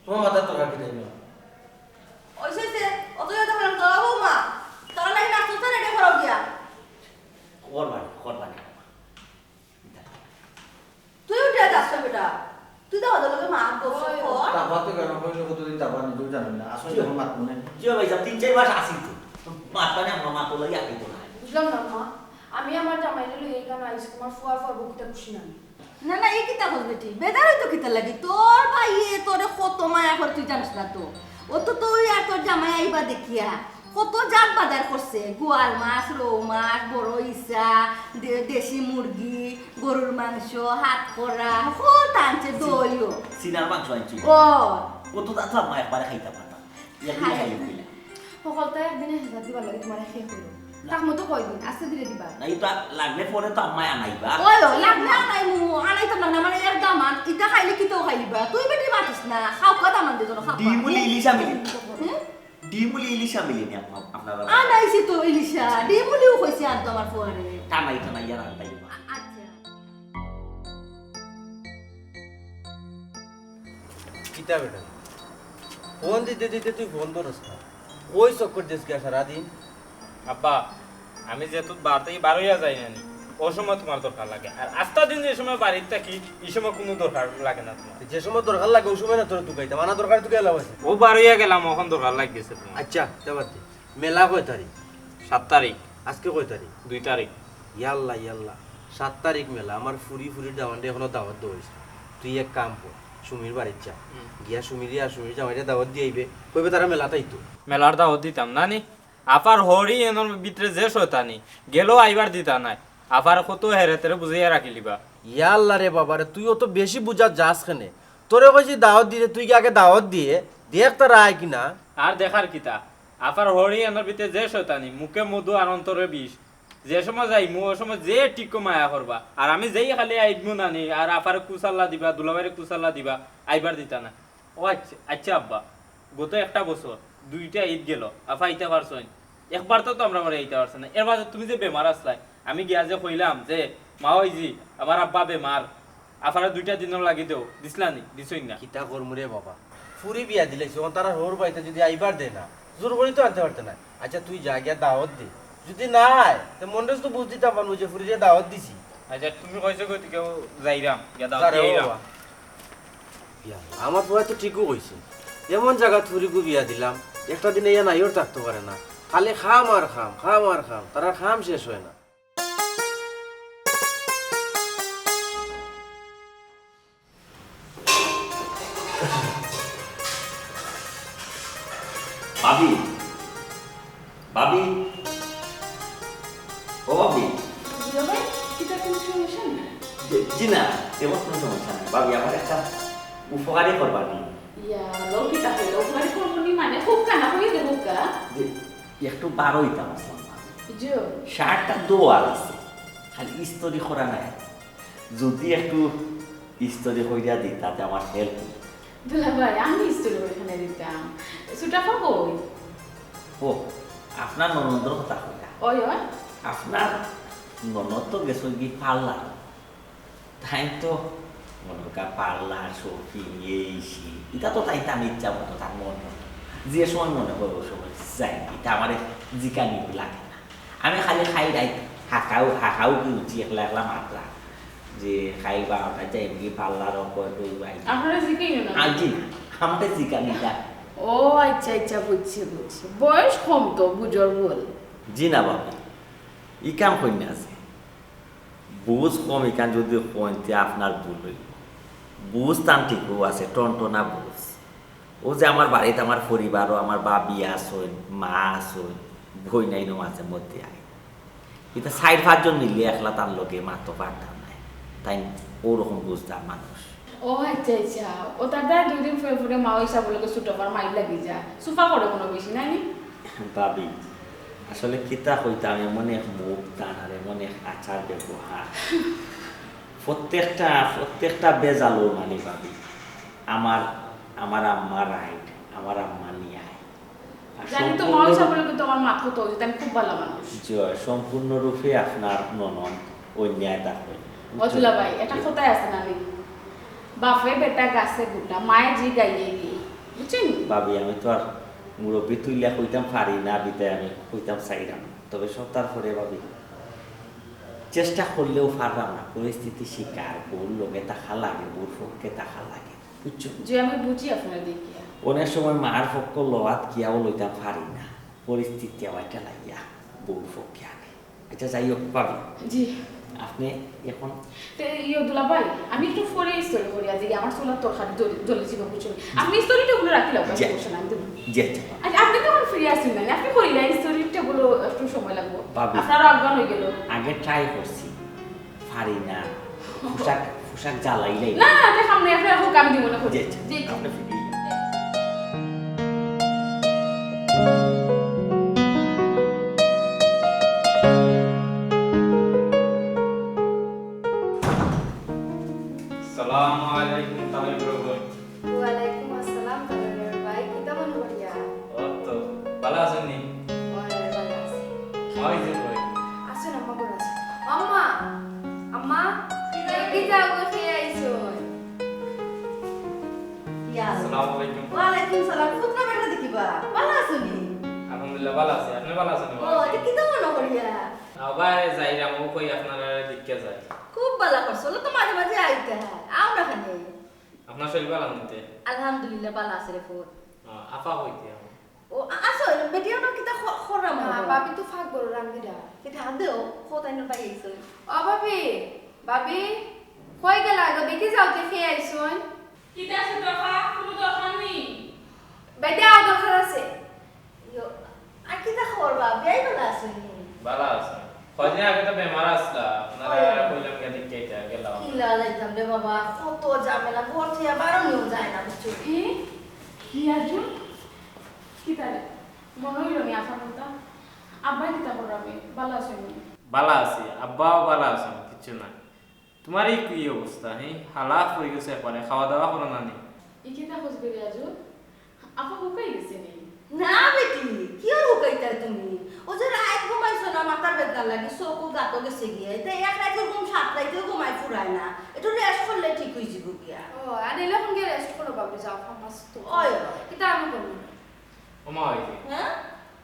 Speaker 3: তোমার মাথার তরকার কি তাই
Speaker 1: ওইসে অত যা দেখলাম তোরা বৌমা তোরা লাগি না তুই রেডি করো গিয়া
Speaker 4: করবানি
Speaker 1: তুই উঠে যাস বেটা তুই তো ওদের লোকে মা বসে কর
Speaker 3: তারপর তো কেন কইলো কতদিন তারপর নিজেও জানেন না আসলে যখন মাত মনে
Speaker 4: জিও পয়সা 3-4 মাস আসি তো মাতবানে আমরা মাতো লাগি আকি তো না
Speaker 6: বুঝলাম না মা আমি আমার জামাইলে লই এইখানে আইছি তোমার ফুয়ার ফুয়ার বকিতা খুশি না
Speaker 1: না না এই কিতা কর বেটি বেদার হইতো কিতা লাগি তোর ভাইয়ে তোরে কত মায়া করে তুই জানিস না তো ও তো তুই আর তোর জামাই আইবা দেখিয়া কত জাত বাজার করছে গোয়াল মাছ রৌ মাছ বড় ইসা দেশি মুরগি গরুর মাংস হাত করা কত আনছে দইও
Speaker 4: সিনার মাংস আনছি
Speaker 1: ও
Speaker 4: ও তো দাদা মা একবারে খাইতে পারতাম একদিন খাইলে কইলা
Speaker 6: সকলটা একদিনে হেজার দিবার লাগে তোমার শেষ হইল তাক মতো কয়দিন আস্তে ধীরে দিবা
Speaker 4: না এটা লাগলে পরে তো আম্মাই আনাইবা
Speaker 1: ওই লাগনা আনাই মু আনাই তো না মানে এর দামান ইটা খাইলে কি তো খাইলিবা তুই বেটি মাতিস না খাও কা দামান দে জন খাও
Speaker 4: ডিমুলি ইলিশা মিলি ডিমুলি ইলিশা মিলি নি আপনারা
Speaker 1: আনাইছি তো ইলিশা ডিমুলিও কইছে আর তো আমার ফুয়ারে
Speaker 4: টানাই টানাই আর আনতাইবা
Speaker 1: আচ্ছা
Speaker 3: কিতা বেটা ফোন দিতে দিতে তুই ফোন ধরস না ওই চক্কর দেশ গিয়া সারাদিন
Speaker 7: আব্বা আমি যেহেতু বাড়তেই বার হইয়া যাই না ও সময় তোমার দরকার লাগে আর আস্তা দিন যে সময় বাড়িতে থাকি এই সময় কোনো দরকার লাগে না তোমার
Speaker 3: যে সময় দরকার লাগে ওই সময় না তোর দুকাইতে মানা দরকার তুই গেলাম আছে
Speaker 7: ও বার হইয়া গেলাম এখন দরকার লাগতেছে তোমার
Speaker 3: আচ্ছা যাবার দে মেলা কয় তারিখ
Speaker 7: 7 তারিখ
Speaker 3: আজকে কয় তারিখ
Speaker 7: 2 তারিখ
Speaker 3: ইয়াল্লা ইয়াল্লা 7 তারিখ মেলা আমার ফুরি দাওয়ানটা এখনো দাওয়াত দইছে তুই এক কাম কর সুমির বাড়ির যা গিয়া সুমির জামাইটা দাওয়াত দিয়ে আইবে কইবে তারা মেলা তাইতো
Speaker 7: মেলার দাওয়াত দিতাম না নি আপার হরি এনর ভিতরে যে শয়তানি গেল আইবার দিতা নাই আপার কত হেরে তেরে বুঝাইয়া রাখিলিবা
Speaker 3: ইয়াল্লা রে বাবা রে তুই অত বেশি বুঝা যাস কেনে তোরে কইছি দাওয়াত দিতে তুই কি আগে দাওয়াত দিয়ে দেখ তারা আয় কিনা
Speaker 7: আর দেখার কিতা আপার হরি এনর ভিতরে যে শয়তানি মুখে মধু আর অন্তরে বিষ যে সময় যাই মু ওই সময় যে টিকো মায়া করবা আর আমি যেই খালি আইবো না নি আর আপার কুসাল্লা দিবা দুলাবাইরে কুসাল্লা দিবা আইবার দিতা না ও আচ্ছা আচ্ছা আব্বা গত একটা বছর 2টা ঈদ গেল আফা আইতে পারছই একবার তো আমরা মরে আইতে পারছ না এর মাঝে তুমি যে বেমার আসলাই আমি গিয়া যে কইলাম যে মা ওই জি আমার আব্বা বেমার আফারা 2টা দিনও লাগি দেও দিছলানি দিছই না
Speaker 3: কিতা করমু রে বাবা ফুরি বিয়া দিলাইছ তারা হোর বাইতে যদি আইবার দে না জোর করে তো আনতে পারতে না আচ্ছা তুই যা গিয়া দাওয়াত দে যদি না আয় তো মন্ডস তো বুঝ দিতে পারবো যে ফুরি যে দাওয়াত দিছি
Speaker 7: আচ্ছা তুমি কইছো কই কেউ যাইরাম গিয়া দাও
Speaker 3: তারে
Speaker 7: দিয়াইরাম
Speaker 3: বাবা। আমার পোয়া তো ঠিকও কইছে এমন জায়গা থুরিকু বিয়া দিলাম একটা দিনে ইয়া নাইও থাকতে পারে না খালি খাম আর খাম তারা খাম শেষ হয় না
Speaker 4: ভাবি ভাবি ও ভাবি জি না তেমন কোনো সমস্যা নেই ভাবি আমার একটা উপকারই করবানি একটু বারো হইতাম আসলাম শার্টটা দোয়া আছে খালি ইস্তরি করা নাই যদি একটু ইস্তরি কইরা দিই তাতে আমার হেল্প ও আপনার ননদর কথা কইরা আপনার ননদ তো গেছো কি পার্লার তাই তো মনে পার্লার শপিং এই এটা তো তাই আমি ইচ্ছা মতো তার মন যে সময় মনে করবো সময় যাই এটা আমার জিকানি লাগে না আমি খালি খাই রাই হাঁকাও কি উঠি একলা একলা মাত্রা যে খাই বা আপনার যাই কি পার্লার আইজি না আমাদের জিকানিটা
Speaker 2: ও আচ্ছা আচ্ছা বুঝছি বয়স কম তো বুঝর বল
Speaker 4: জি না বাবা ই কাম কই না আছে বুঝ কম ইকান যদি কইতে আপনার ভুল হইল বুঝ তাম ঠিকও আছে টনটনা বুঝ ও যে আমার বাড়িতে আমার পরিবার ও আমার বাবি আসই মা আসই ভই নাই নো আছে মধ্যে আয় এটা 4-5 মিলে একলা তার লোকে মাত্র পারতাম নাই তাই ওরকম বুঝতাম মানুষ
Speaker 2: ও আচ্ছা আচ্ছা ও তার 2 দিন ফুরে মা ওই সাবল লোকে ছুটো পার মাইল লাগি যা সুফা করে কোনো বেশি নাই নি
Speaker 4: বাবি আসলে কিতা কইতাম এমন এক মুখ টান আর এমন এক আচার ব্যবহার প্রত্যেকটা বেজালো মানে ভাবি আমার আমার আম্মা রাইট, আমার আম্মা নিয়ে আয়। আর
Speaker 2: জানি তো
Speaker 4: সম্পূর্ণ-
Speaker 2: মানুষ বলে কিন্তু আমার মাথা তো আমি খুব ভালো মানুষ।
Speaker 4: জয়, সম্পূর্ণরূপে আপনার ননদ অন্যায় থাকবে।
Speaker 2: অতুলা ভাই এটা কোথায় আছে না আমি বাপে বেটা গাছে গুটা মায়ে জি গাইয়ে গিয়ে বুঝছেন
Speaker 4: ভাবি আমি তো আর মুরব্বী তুইলা কইতাম পারি না, বিদায় আমি কইতাম চাইলাম, তবে সব তারপরে ভাবি চেষ্টা করলেও পারলাম না, পরিস্থিতি শিকার বউর লোকে তাহা লাগে, বউর পক্ষে তাহা লাগে, বুঝছো?
Speaker 2: যে আমি বুঝি আপনার দেখিয়া
Speaker 4: অনেক সময় মার পক্ষ লোয়াত কিয়াও লইতাম পারি না, পরিস্থিতি আমারটা লাগিয়া বউর পক্ষে আনে। আচ্ছা যাই হোক ভাবি,
Speaker 2: জি
Speaker 4: আপনি এখন
Speaker 2: দুলা ভাই আমি একটু ফোরে স্টোরি করি আজ আমার চুলার তরকারি জ্বলেছিল বুঝছেন আপনি স্টোরিটা গুলো রাখিলাম
Speaker 4: জি।
Speaker 2: বসে আমি দেবো
Speaker 4: যে
Speaker 2: আচ্ছা আপনি তো এখন ফিরে আসছেন না আপনি করিলেন স্টোরিটা গুলো একটু সময় লাগবে
Speaker 4: ভাবি।
Speaker 2: আপনার অজ্ঞান হয়ে গেল
Speaker 4: আগে ট্রাই করছি, পারি না, পোশাক পোশাক জ্বালাইলাই
Speaker 2: না না দেখাম না আপনার হোক আমি দিব না
Speaker 4: যে
Speaker 2: জি
Speaker 4: আপনি ফিরে যান।
Speaker 7: আসসালামু আলাইকুম তামিম রহমান।
Speaker 6: ওয়ালাইকুম আসসালাম তামিমের ভাই কিতা মনে করিয়া
Speaker 7: ও তো ভালো আছেন নি?
Speaker 6: ওয়ালাই ভালো আছে
Speaker 7: ওই যে কই
Speaker 6: আসুন আম্মা করে আছে আম্মা আম্মা কিতা গো খেয়ে আইছো
Speaker 1: ইয়া
Speaker 7: আসসালামু আলাইকুম।
Speaker 1: ওয়ালাইকুম সালাম ফুটনা বেটা দেখিবা ভালো আছো নি
Speaker 7: আলহামদুলিল্লাহ ভালো আছি, আপনি ভালো আছেন?
Speaker 1: ও এটা কি তো মনে করিয়া
Speaker 7: আবার যাইলাম ও কই আপনারা দিকে যায়।
Speaker 1: খুব ভালো করছো তো মাঝে মাঝে আইতে হ্যাঁ আও না খানে
Speaker 7: আপনার শরীর ভালো নিতে
Speaker 1: আলহামদুলিল্লাহ ভালো আছে রে ফুট
Speaker 7: আপা হইতে
Speaker 1: ও আসো বেটিও না কিতা খরা মনে
Speaker 6: ভাবি তো ফাঁক বড় রান্দিরা
Speaker 1: কিতা হাত দেও কোথায় না পাই আইছো
Speaker 6: ও ভাবি ভাবি কই গেলা গো দেখি যাও তে খেয়ে আইছো
Speaker 2: কিতা আছে দরকার কোনো দরকার নেই
Speaker 6: বেটা আও দরকার আছে
Speaker 1: ইয়ো আর কিতা খবর বা বেই ভালো আছো নি
Speaker 7: ভালো আছে। কদিন আগে তো বেমার আসলা, আপনারা কইলাম কে দিকে গেলাম।
Speaker 1: কি লাগাইতাম রে বাবা কত ঝামেলা ঘর থেকে বারণেও যায় না বুঝছো
Speaker 2: এ কি আজু কিতা রে মনে হইল নি আসার কথা আব্বা কিতা করবে ভালো আছে
Speaker 7: ভালো আছি, আব্বাও ভালো আছেন, কিছু না। তোমার এই কি অবস্থা? হ্যাঁ হালাত পড়ে গেছে একবারে, খাওয়া দাওয়া করো না নি?
Speaker 2: ই কিতা খুঁজবে রে আজু আপা হুকাই গেছে নি
Speaker 1: না বেটি কি আর হুকাইতা তুমি ও যে রাত ঘুমাইছো না মাথার বেদনা লাগি চোখও গাতো গেছে গিয়ে তাই এক রাত ঘুম 7 রাতে ঘুমাই ফুরায় না একটু রেস্ট করলে ঠিক হয়ে যাবো গিয়া
Speaker 6: ও আর এলে কোন গিয়ে রেস্ট করো ভাবি যাও ফামাস তো
Speaker 1: ওই
Speaker 6: কিতা আমি করব
Speaker 7: ওমা হইছে
Speaker 1: হ্যাঁ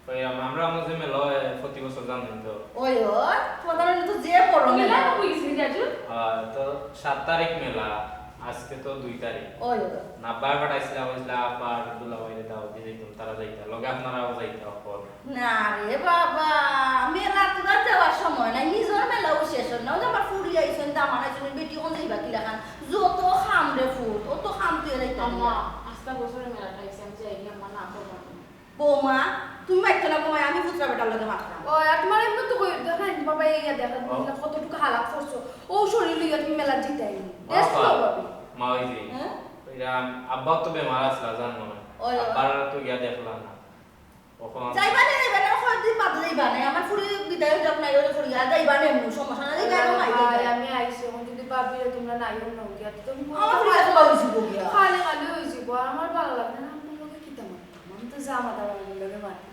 Speaker 7: ওই আমরা আমাদের মেলো প্রতি বছর জানেন তো।
Speaker 1: ওই প্রধান তো যে পড়ো
Speaker 2: মেলা হইছে নি আজু
Speaker 7: তো 7 তারিখ মেলা, আজকে তো 2 তারিখ।
Speaker 1: ওই
Speaker 7: নাব্বার পাঠাইছিলাম হইছিলা আবার দুলাভাইরে দাও দিয়ে দিতাম, তারা যাইতা লগে আপনারাও যাইতা অপর।
Speaker 1: না রে বাবা মেলা তো আর যাওয়ার সময় নাই নিজের মেলাও শেষ হয় না ওই যে আমার ফুড়ি আইসেন দামান আইসেন বেটি কোন যাইবা কি লাগান যত খাম রে ফুট ও তো খাম তুই রাইতা
Speaker 2: আম্মা আস্তা বছরের মেলাটা আইছে আমি যাই আম্মা না করব
Speaker 1: বৌমা তুমি মাইতো না বৌমা আমি পুত্রা বেটার লগে মারতাম
Speaker 6: ও আর তোমার এমন তো কই দেখেন বাবা এই দেখা দিলা কতটুকু হালাত করছো ও শরীর লইয়া তুমি মেলা জিতাই রেস্ট করো ভাবি
Speaker 7: মা হইছে
Speaker 1: হ্যাঁ
Speaker 7: ওইরা আব্বা তো বেমার আসলা জানো না,
Speaker 1: ওই।
Speaker 7: আব্বার তো গিয়া দেখলাম না ওখন।
Speaker 1: যাইবা নে যাইবা না কয় দিন বাদ যাইবা না আমার ফুড়ি বিদায় যাব না ওরে ফুড়ি আর যাইবা না এমন সমস্যা না যাইবা না মাই
Speaker 6: ভাই আমি আইছি এখন যদি ভাবি তোমরা নাই না গিয়া তো তুমি
Speaker 1: আমার ফুড়ি আছে বাউই যাব গিয়া
Speaker 6: খালি খালি হইছি গো আমার ভালো লাগে না আমার লগে কিতা মারতাম আমি তো জামা দাবা লগে মারতাম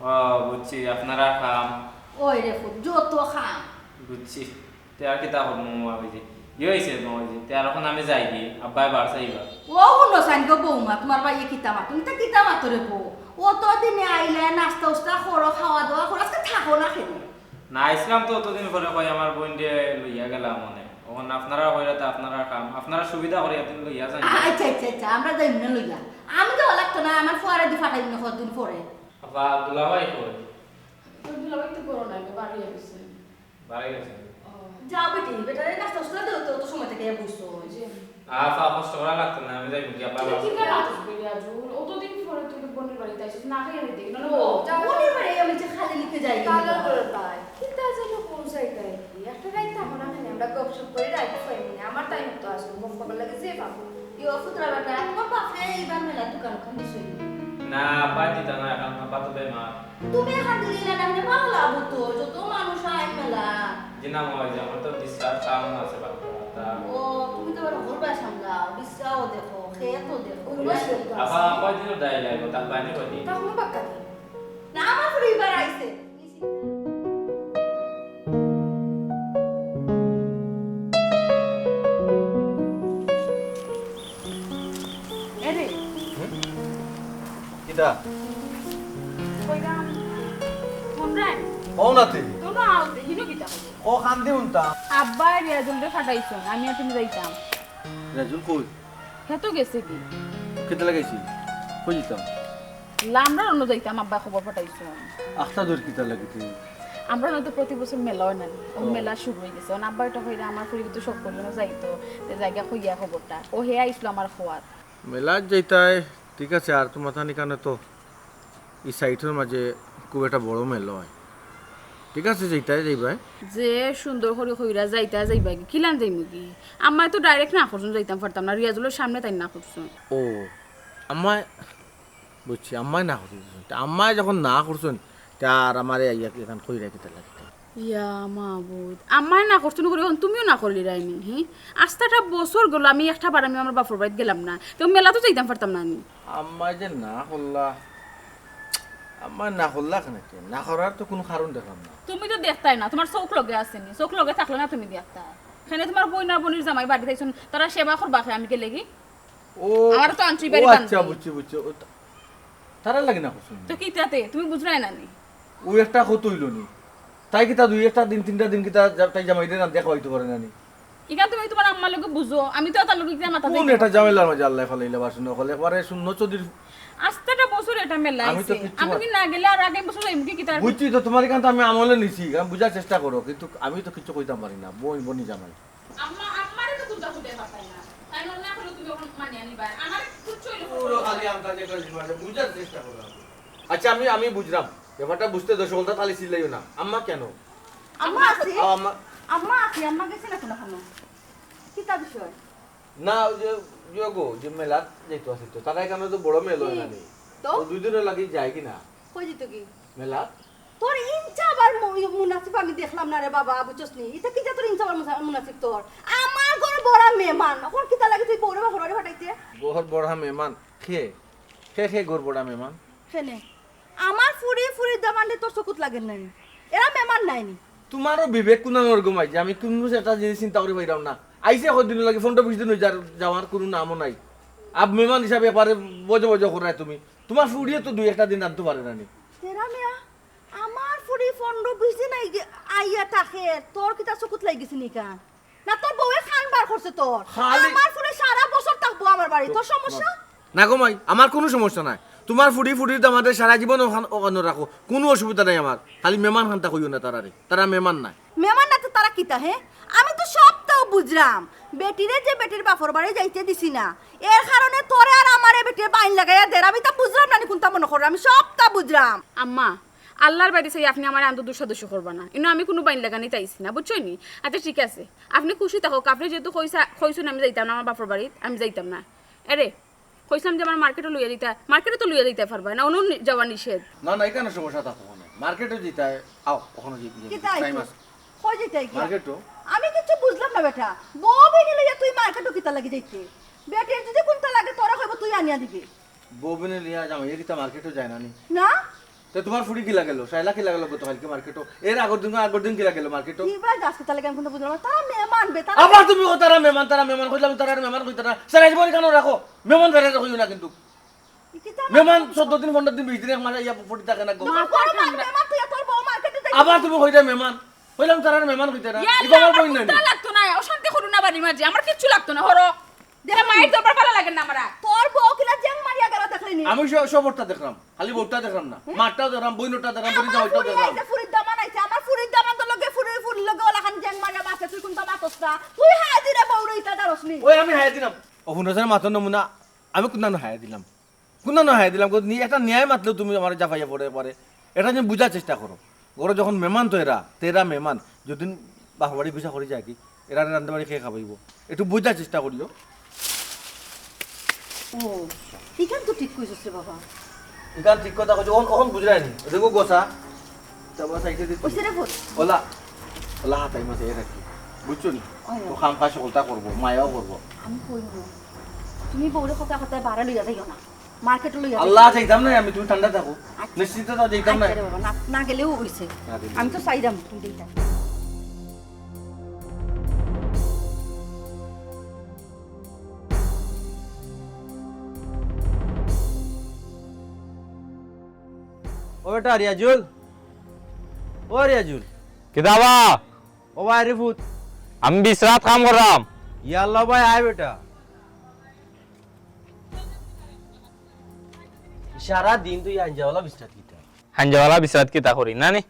Speaker 7: ও বুঝছি, আপনারা খাম
Speaker 1: ওই রে ফুট যত খাম
Speaker 7: বুঝছি। তে আর কিতা হল মা হইছে ইয়ে হইছে মা হইছে তে আর এখন আমি যাই দি আব্বাই বাড়ছে এইবার।
Speaker 1: ও হুনো সাইন গো বৌমা তোমার ভাই কিতা মা তুমি তো কিতা মা তোরে বউ ও তো দিনে আইলে নাস্তা উস্তা করো খাওয়া দাওয়া করো আজকে থাকো না খেলে
Speaker 7: না ইসলাম তো অতদিন পরে কই আমার বোন দিয়ে লইয়া গেলাম মনে ওখান আপনারা কইরা তো আপনারা কাম আপনারা সুবিধা করে আপনি লইয়া যান।
Speaker 1: আচ্ছা আচ্ছা আচ্ছা আমরা যাই না লইয়া আমি যাওয়া লাগতো না আমার ফুয়ারে দি ফাটাই না কতদিন পরে
Speaker 7: আপা দুলাভাই কই
Speaker 2: তো দুলাভাই তো করো না বাড়ি গেছে
Speaker 7: বাড়ি গেছে?
Speaker 1: যাও বেটি বেটারে নাস্তা উস্তা দেও তো সময় থেকে বুঝছো
Speaker 2: যে
Speaker 7: আপা কষ্ট করা লাগতো না, আমি যাই কি আব্বা
Speaker 2: তুই কি
Speaker 7: বাড়ছে।
Speaker 2: করে আসবে রে আজু অতদিন পরে তুই বোনের বাড়িতে আইছিস না খাইয়া দেখি না
Speaker 1: ও যাবনি পারে আমি যে খালি লিখে যাই
Speaker 6: কালো করে ভাই কিতা যেন কোন জায়গায় কি একটা রাইত থাকো না মানে আমরা গপসপ করে রাইত পাইনি আমার টাইম তো আসবে গপ করার লাগে যে পাবো
Speaker 1: ইয়ো ফুতরা বেটা তোমার বাপরে এইবার মেলা দোকান খান দিছই
Speaker 7: না আব্বা দিতা না এখন আব্বা তো বেমার।
Speaker 1: তুমি এখান দিলি না আমি ভালো লাগবো তো যত মানুষ আয় মেলা
Speaker 7: জিনা মা হইছে আমার তো ডিসচার্জ চালানো আছে বাবা,
Speaker 1: ও তুমি তো বড় ঘর বাই সামলাও বিশ্রাও দেখো খেয়াতও দেখো
Speaker 7: আপা কয়দিন দাই লাগবে তার বাইরে কয়দিন
Speaker 6: তা কোনো বাক্কা নেই
Speaker 1: না আমার ফুড়ি এবার আইছে
Speaker 6: এরে
Speaker 3: কিটা
Speaker 6: কইরাম তোমরাই
Speaker 3: ও নাতি
Speaker 6: তোমরা আউতে হিনো কিতা হবে
Speaker 3: ও খান্দি উনতা
Speaker 2: আব্বা রিয়াজুলরে ফাটাইছো আমি আর তুমি যাইতাম
Speaker 3: রাজুল কই
Speaker 2: হেতো গেছে কি
Speaker 3: কেতে লাগাইছি কই যেতাম
Speaker 2: লামরা অন্য যাইতাম আব্বা খবর ফাটাইছো
Speaker 3: আখতা দূর কিতা লাগিতে
Speaker 2: আমরা নয়তো প্রতি বছর মেলা হয় না ও মেলা শুরু হয়ে গেছে আব্বা এটা হইলে আমার পরিবার তো সব করলো যাইতো তে জায়গা কইয়া খবরটা ও হে আইছিল আমার খোয়াত
Speaker 3: মেলা যাইতাই ঠিক আছে আর তোমার থানি কানে তো এই সাইটের মাঝে খুব একটা বড় মেলা হয় ঠিক আছে যাইতাই যাইবাই
Speaker 2: যে সুন্দর করে কইরা যাইবা কি কিলান যাইমু কি আম্মাই তো ডাইরেক্ট না করছুন যাইতাম পারতাম না রিয়াজুলের সামনে তাই না করছুন
Speaker 3: ও আম্মাই বুঝছি আম্মাই না করছেন আম্মাই যখন না করছেন তা আর আমার এখান কই রাখি তাহলে
Speaker 2: ইয়া মাবুদ আম্মাই না করছুন করে তুমিও না করলি রাইনি হি আস্তাটা বছর গেল আমি একটা বার আমি আমার বাপর বাড়িতে গেলাম না তো মেলা তো যাইতাম পারতাম না আমি
Speaker 3: আম্মাই যে না করলা আম্মাই না করলা কেন না করার তো কোনো কারণ দেখলাম না
Speaker 2: তুমি তো দেখতাই না তোমার চোখ লগে আসেনি চোখ লগে থাকলে না তুমি দেখতা এখানে তোমার বইনা বনির জামাই বাড়ি তাইছুন তারা সেবা করবা আমি কে লাগি
Speaker 3: ও
Speaker 2: আমার তো আন্টি বাড়ি
Speaker 3: আচ্ছা বুঝছি তারা লাগে না করছেন
Speaker 2: তো কি তাতে তুমি বুঝরাই না নি
Speaker 3: ও একটা কত হইল নি তাই কি তা দুই একটা দিন তিনটা দিন কি তাই জামাই দেন দেখা হইতে পারে না নি
Speaker 2: ইকা তুমি তোমার আম্মার লগে বুঝো আমি তো তার লগে কি মাথা
Speaker 3: কোন এটা ঝামেলার মাঝে আল্লাহ ফালাইলে বাসন হলে একবারে শূন্য চৌধুরী
Speaker 2: আস্তাটা বছর এটা মেলা
Speaker 3: আমি তো
Speaker 2: আইছে
Speaker 3: কিচ্ছু
Speaker 2: আমি কি না গেলে আর আগে বছর যাইম কি তার
Speaker 3: বুঝছি তো তোমার এখান আমি আমলে নিছি আমি বুঝার চেষ্টা করো কিন্তু আমি তো কিছু কইতাম পারি না বনি জামাই
Speaker 2: আমারে তো কুজা কুটে পাতাই না তাই না হলো তুমি এখন মানে আনিবা আমার কুচ্চই
Speaker 3: পুরো খালি আমটা যে কাজ মানে বুঝার চেষ্টা করো আচ্ছা আমি বুঝলাম ব্যাপারটা বুঝতে দোষ বলতা তাহলে চিল্লাইও না আম্মা কেন
Speaker 1: আম্মা আছে
Speaker 3: আম্মা
Speaker 1: আম্মা আছে আম্মা গেছে না কোনো কিতা বিষয়
Speaker 3: না ওই যে যোগো যে মেলা যেতে আছে তো তারা এখানে তো বড় মেলা হয় না নি
Speaker 1: তো
Speaker 3: তো দুই দিনের লাগি যায় কি না
Speaker 1: কই দিত কি
Speaker 3: মেলা
Speaker 1: তোর ইনচা আবার মুনাফিক আমি দেখলাম না রে বাবা বুঝছস নি এটা কি তোর ইনচা আবার মুনাফিক তোর আমার ঘরে বড় মেহমান এখন কিতা লাগে তুই বড় বা ঘরে ফাটাইতে
Speaker 3: বহুত বড় মেহমান খে গোর বড় মেহমান
Speaker 1: কেনে আমার ফুরি দামান্ডে তোর চকুত লাগেন নাই এরা মেহমান নাইনি
Speaker 3: তোমারও বিবেক কোন নরগমাই যে আমি কোন একটা জিনিস চিন্তা করে পাইরাম না আইসে কদিন লাগে ফোনটা বুঝতে নই যাওয়ার কোনো নামও নাই আব মেহমান হিসাবে পারে বজে করায় তুমি তোমার ফুড়িয়ে তো দুই একটা দিন আনতে পারে না নি
Speaker 1: তেরা মিয়া আমার ফুরি ফন্ড বুঝতে নাই আইয়া থাকে তোর কিতা চকুত লাগিছে নিকা না তোর বউয়ে খানবার করছে তোর আমার ফুরি সারা বছর থাকবো আমার বাড়ি তোর সমস্যা
Speaker 3: না গমাই আমার কোনো সমস্যা নাই তোমার ফুড়ির তো আমাদের সারা জীবন ওখানে রাখো কোনো অসুবিধা নাই আমার খালি মেহমান খান্তা কইও না তারা মেহমান নাই
Speaker 1: মেহমান না তো তারা কিতা হে আমি তো সবটাও বুঝলাম বেটিরে যে বেটির বাপর বাড়ি যাইতে দিছি না এর কারণে তোরে আর আমারে বেটির বাইন লাগাইয়া দের আমি তা বুঝলাম না কোনটা মনে করে আমি সবটা বুঝলাম
Speaker 2: আম্মা আল্লাহর বাড়ি চাই আপনি আমার আন্ত দুঃসাদস্য করবা না ইনো আমি কোনো বাইন লাগানি চাইছি না বুঝছই নি আচ্ছা ঠিক আছে আপনি খুশি থাকো আপনি যেহেতু কইছেন আমি যাইতাম না আমার বাপর বাড়ি আমি যাইতাম না এরে কইছিলাম যে আমার মার্কেটে তো লইয়া দিতে পারবা না অন্য যাওয়া নিষেধ
Speaker 3: না না এখানে সমস্যা থাকো না মার্কেটে যেতে আও ওখানে
Speaker 1: কিতা
Speaker 3: টাইম আছে
Speaker 1: কই যাইতে কি
Speaker 3: মার্কেটও
Speaker 1: আমি কিছু বুঝলাম না বেটা বউ বেনি লইয়া তুই মার্কেটও কিতা লাগি যাইতে বেটির যদি কোনটা লাগে তোরা কইব তুই আনিয়া দিবি
Speaker 3: বউবিনে লিয়া যাও এই কিতা মার্কেটও যায় না নি
Speaker 1: না
Speaker 3: তো তোমার ফুড়ি কি লাগলো সাইলা কি লাগলো গতকালকে মার্কেটও এর আগের দিন কি লাগলো মার্কেটও
Speaker 1: কি ভাই গাছ কিতা লাগে আমি কোনটা বুঝলাম না তারা মেহমান বে তারা
Speaker 3: আবার তুমি তারা মেহমান কইলাম তারা মেহমান কইতা সারা জীবন কেন রাখো মেহমান ফেরে কইও না কিন্তু
Speaker 1: কিতা
Speaker 3: মেহমান 14 দিন 15 দিন 20 দিন এক মাস ইয়া ফুটি থাকে না গো
Speaker 1: মেহমান তুই তোর বউ মার্কেটে যাই
Speaker 3: আবার তুমি কইতা মেহমান কইলাম তারা মেহমান কইতা না ই আমার বই না
Speaker 2: তা লাগতো না অশান্তি করু না বাড়ি মাঝে আমার কিচ্ছু লাগতো না হরো দেখা মায়ের তোর ভালো লাগে না আমরা
Speaker 1: তোর বউ কিলা জেং মারিয়া গেল দেখলি নি
Speaker 3: আমি সবরটা দেখলাম খালি বউটা দেখলাম না মাঠটাও দেখলাম বইনটা দেখলাম বড়ি জামাইটাও দেখলাম
Speaker 1: ফুরির দামান আইছে আমার ফুরির দামান তো লগে ফুরির লগে ওলাখান জেং মারিয়া বাসে তুই কোনটা মাতছটা তুই হাজিরে বউ রইতা দারসনি
Speaker 3: ওই আমি হায়া দিলাম অহুনসার মাতন নমুনা আমি কোনটা হায়া দিলাম একটা ন্যায় মাতলেও তুমি আমার জাফাইয়া পড়ে এটা যে বুঝার চেষ্টা করো ঘরে যখন মেহমান তো তেরা মেহমান যদি বাহবাড়ি পিছা করে যায় কি এরা রান্ধতে বাড়ি খেয়ে খাবাইব একটু বুঝার চেষ্টা করিও
Speaker 1: ও ঠিকান তো ঠিক কইছস রে বাবা
Speaker 3: এখান ঠিক কথা কইছো ওখন বুঝরাই নি দেখো গোসা তারপর সাইডে দিতে
Speaker 1: ওইসে রে ভূত
Speaker 3: ওলা হাতাই মাসে এরা কি বুঝছো নি তো খাম খা সকলটা করবো মায়াও করবো
Speaker 1: আমি কইব তুমি বউরে কথা কথা বাড়া লইয়া যাইও না মার্কেটে লইয়া
Speaker 3: আল্লাহ যাইতাম না আমি তুমি ঠান্ডা থাকো নিশ্চিত তো যাইতাম না
Speaker 1: আচ্ছা রে বাবা, না গেলেও হইছে
Speaker 3: না গেলেও
Speaker 1: আমি তো চাইরাম তুমি দেইতা
Speaker 3: ও বেটা রিয়াজুল ও রিয়াজুল
Speaker 8: কিতাবা
Speaker 3: ও ভাই রিফুত
Speaker 8: আমি বিশ্রাত কাম করলাম
Speaker 3: ইয়া আল্লাহ ভাই আয় বেটা সারা দিন তুই আঞ্জাওয়ালা বিস্তার কিটা
Speaker 8: হাঞ্জাওয়ালা বিশ্রাত কিতা করি নানি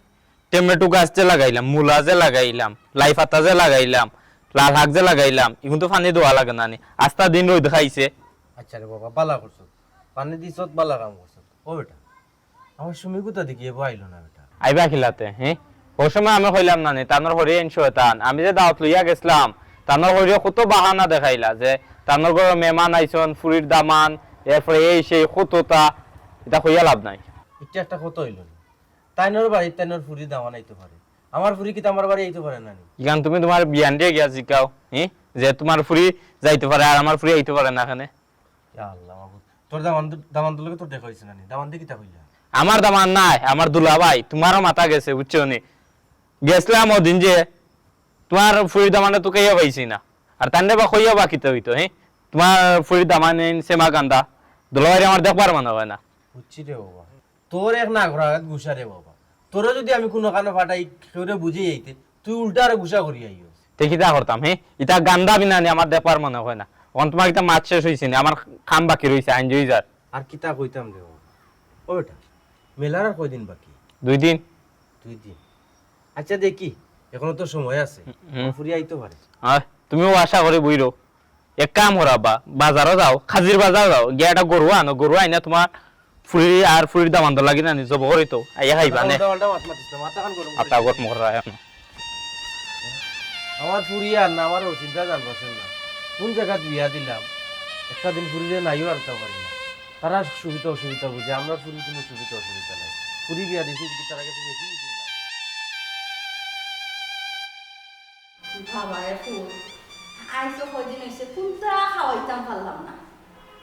Speaker 8: টমেটো গাছ যে লাগাইলাম মূলা যে লাগাইলাম লাই পাতা যে লাগাইলাম লাল শাক যে লাগাইলাম এখন তো পানি দেওয়া লাগে নানি আস্তা দিন রোদ খাইছে
Speaker 3: আচ্ছা রে বাবা বালা করছ পানি দিছত বালা কাম করছ ও বেটা আমার সুমি কোথা দেখি এবার আইলো না বেটা
Speaker 8: আইবা খিলাতে হ্যাঁ ওই সময় আমি কইলাম নানি তানোর হরি শয়তান আমি যে দাওয়াত লইয়া গেছিলাম তানোর হরি কত বাহানা দেখাইলা যে তানোর ঘরে মেহমান আইছন ফুরির দামান এরপরে এই সেই কতটা এটা কইয়া লাভ নাই
Speaker 3: এটা একটা কত হইল না তাইনোর বাড়ি তাইনোর ফুরি দাওয়া নাইতে পারে আমার ফুরি কি আমার বাড়ি আইতে পারে না
Speaker 8: ইগান তুমি তোমার বিয়ান দিয়ে গিয়া জিকাও হ্যাঁ যে তোমার ফুরি যাইতে পারে আর আমার ফুরি আইতে পারে না এখানে
Speaker 3: ইয়া আল্লাহ মাবুদ তোর দামান দুলকে তোর দেখা হইছে না দামান দিয়ে কিতা কইলা
Speaker 8: আমার দামান নাই আমার দুলা ভাই তোমারও মাথা গেছে বুঝছো নি গেছিলাম ওদিন যে তোমার ফুরির দামানে তোকে ইয়া পাইছি না আর তান্ডে বা কইয়া বা কিতে হইতো হ্যাঁ তোমার ফুরির দামানে সেমা গান্দা দুলা ভাই আমার দেখবার মনে হয় না
Speaker 3: বুঝছি রে বাবা তোর এক না ঘোরা গুসা রে বাবা তোরে যদি আমি কোনো কানে ফাটাই কেউরে বুঝে যাইতে তুই উল্টা আরে গুসা করি আইও
Speaker 8: দেখিতা করতাম হ্যাঁ ইটা গান্দা বিনা নি আমার দেখবার মনে হয় না এখন তোমার এটা মাছ শেষ হইছে না আমার খাম বাকি রইছে আইনজই যার
Speaker 3: আর কিতা কইতাম রে বাবা ও বেটা মেলার আর কয়দিন বাকি
Speaker 8: 2 দিন
Speaker 3: 2 দিন আচ্ছা দেখি এখনো তো সময় আছে ফুরি আইতে পারে
Speaker 8: আর তুমিও আশা করে বইরো এক কাম করাবা বাজারও যাও খাজির বাজার যাও গিয়ে একটা গরু আনো গরু আইনা তোমার ফুরি আর ফুরির দাম আন্দর লাগি না নি জব করি তো আইয়া খাইবা নে আটা গট মকরা এখন
Speaker 3: আমার ফুরি আর না আমার চিন্তা জানবাছেন না কোন জায়গা বিয়া দিলাম একটা দিন ফুরিরে নাইও আনতে পারি না তারা সুবিধা অসুবিধা বুঝে আমরা ফুরি কোনো সুবিধা অসুবিধা নাই ফুরি বিয়া দিছি কি তারা কাছে বেশি
Speaker 1: বাবা রে ফুল আইসো কয়দিন হইছে কোনটা খাওয়াইতাম পারলাম না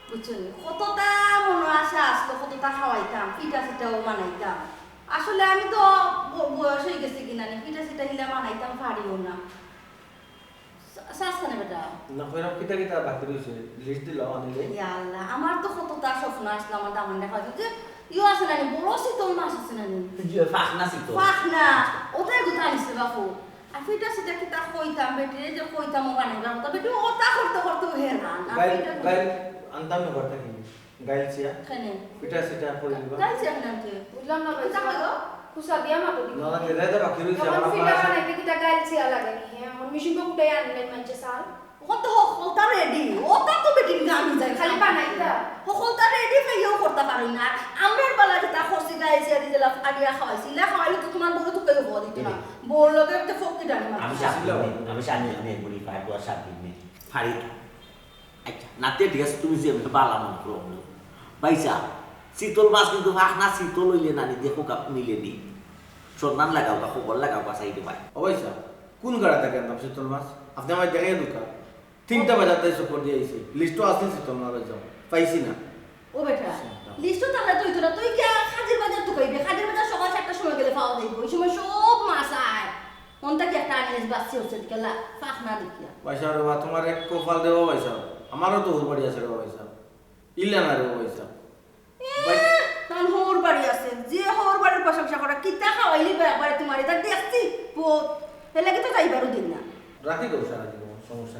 Speaker 1: বুঝছেন কতটা মনে আশা আসলো কতটা খাওয়াইতাম পিঠা সিটাও বানাইতাম আসলে আমি তো বয়স হয়ে গেছে কিনা নি পিঠা সিটা হিলা বানাইতাম পারিও না সাসখানে বেটা
Speaker 3: না কইরা কিতা কিতা বাকি রইছে লিস্ট দিলাম আনিলে
Speaker 1: ইয়া আল্লাহ আমার তো কতটা স্বপ্ন আসলো আমার দামান দেখা যে ইও আছে না নি বড় শীতল মাছ আছে না নি
Speaker 4: ফাখনা সিতো
Speaker 1: ফাখনা ওটাই গুতা আনিছে বাপু আর পিঠা সিটা কিতা কইতাম বেটিরে যে কইতাম বানাইবার কথা বেটি ওটা করতে করতে হেরান
Speaker 3: গাইল আনতাম না করতে কি গাইল ছিয়া
Speaker 1: খানে
Speaker 3: পিঠা সিটা করি দিবা
Speaker 1: গাইছে আপনাকে
Speaker 6: বুঝলাম না ভাই
Speaker 1: কিতা কইলো
Speaker 6: কুসা দিয়া মাতো দিই
Speaker 3: না না রে বাকি রইছে
Speaker 6: আমার
Speaker 3: আমার
Speaker 6: ফিটা
Speaker 3: পাশে
Speaker 6: বানাইতে কিটা গাইলছি লাগে নি হ্যাঁ আমার মিশিং তো কুটাই আনলেন মানছে সাল
Speaker 1: কত হলতা রেডি ওটা তো বেটি গামি যায়
Speaker 6: খালি বানাইতা
Speaker 1: হলতা রেডি ফাইও করতে পারি না আমরার বেলা যেটা খসি গাইছে আর দিলা আডিয়া খাওয়াইছি লা খাওয়াইলে তো তোমার বড় তো কেউ বল দিত না বড় লগে একটা ফক্তি ডানি মার
Speaker 4: আমি জানি আমি বলি পাই তো সাত দিন ফাড়ি আচ্ছা নাতে ডিস তুমি যে বালা মন করো ভাইসা শীতল মাছ কিন্তু ফাখনা শীতল হইলে নানি দেখো কাপ নিলে দি সন্ধান লাগাও কা খবর লাগাও কা সাইডে ভাই
Speaker 3: অবশ্যই কোন গাড়া থাকে নাম শীতল মাছ আপনি আমার দেখাই দোকা 3টা বাজাতে সুপর দিয়েছি লিস্টও আছে শীতল মাছ যাও পাইছি না
Speaker 1: ও বেটা লিস্টও তাহলে তুই তোরা তুই কি খাজির বাজার তো কইবে খাজির বাজার সকাল 7টার সময় গেলে পাওয়া যাইব ওই সময় সব মাছ আয় কোনটা কি একটা আনিস বাসি হচ্ছে দিকেলা ফাখনা দেখিয়া
Speaker 3: পয়সা রে বা তোমার এক প্রোফাইল দেবো পয়সা আমারও তো ওর বাড়ি আছে রে পয়সা ইল্লা না রে পয়সা
Speaker 1: তখন হোর বাড়ি আছে যে হোর বাড়ির প্রশংসা করা কিতা খাওয়াইলি ব্যাপারে তোমার এটা দেখছি পোত হেলে কি তো যাইবারও দিন না
Speaker 3: রাখি দেবো সারা দিব সমস্যা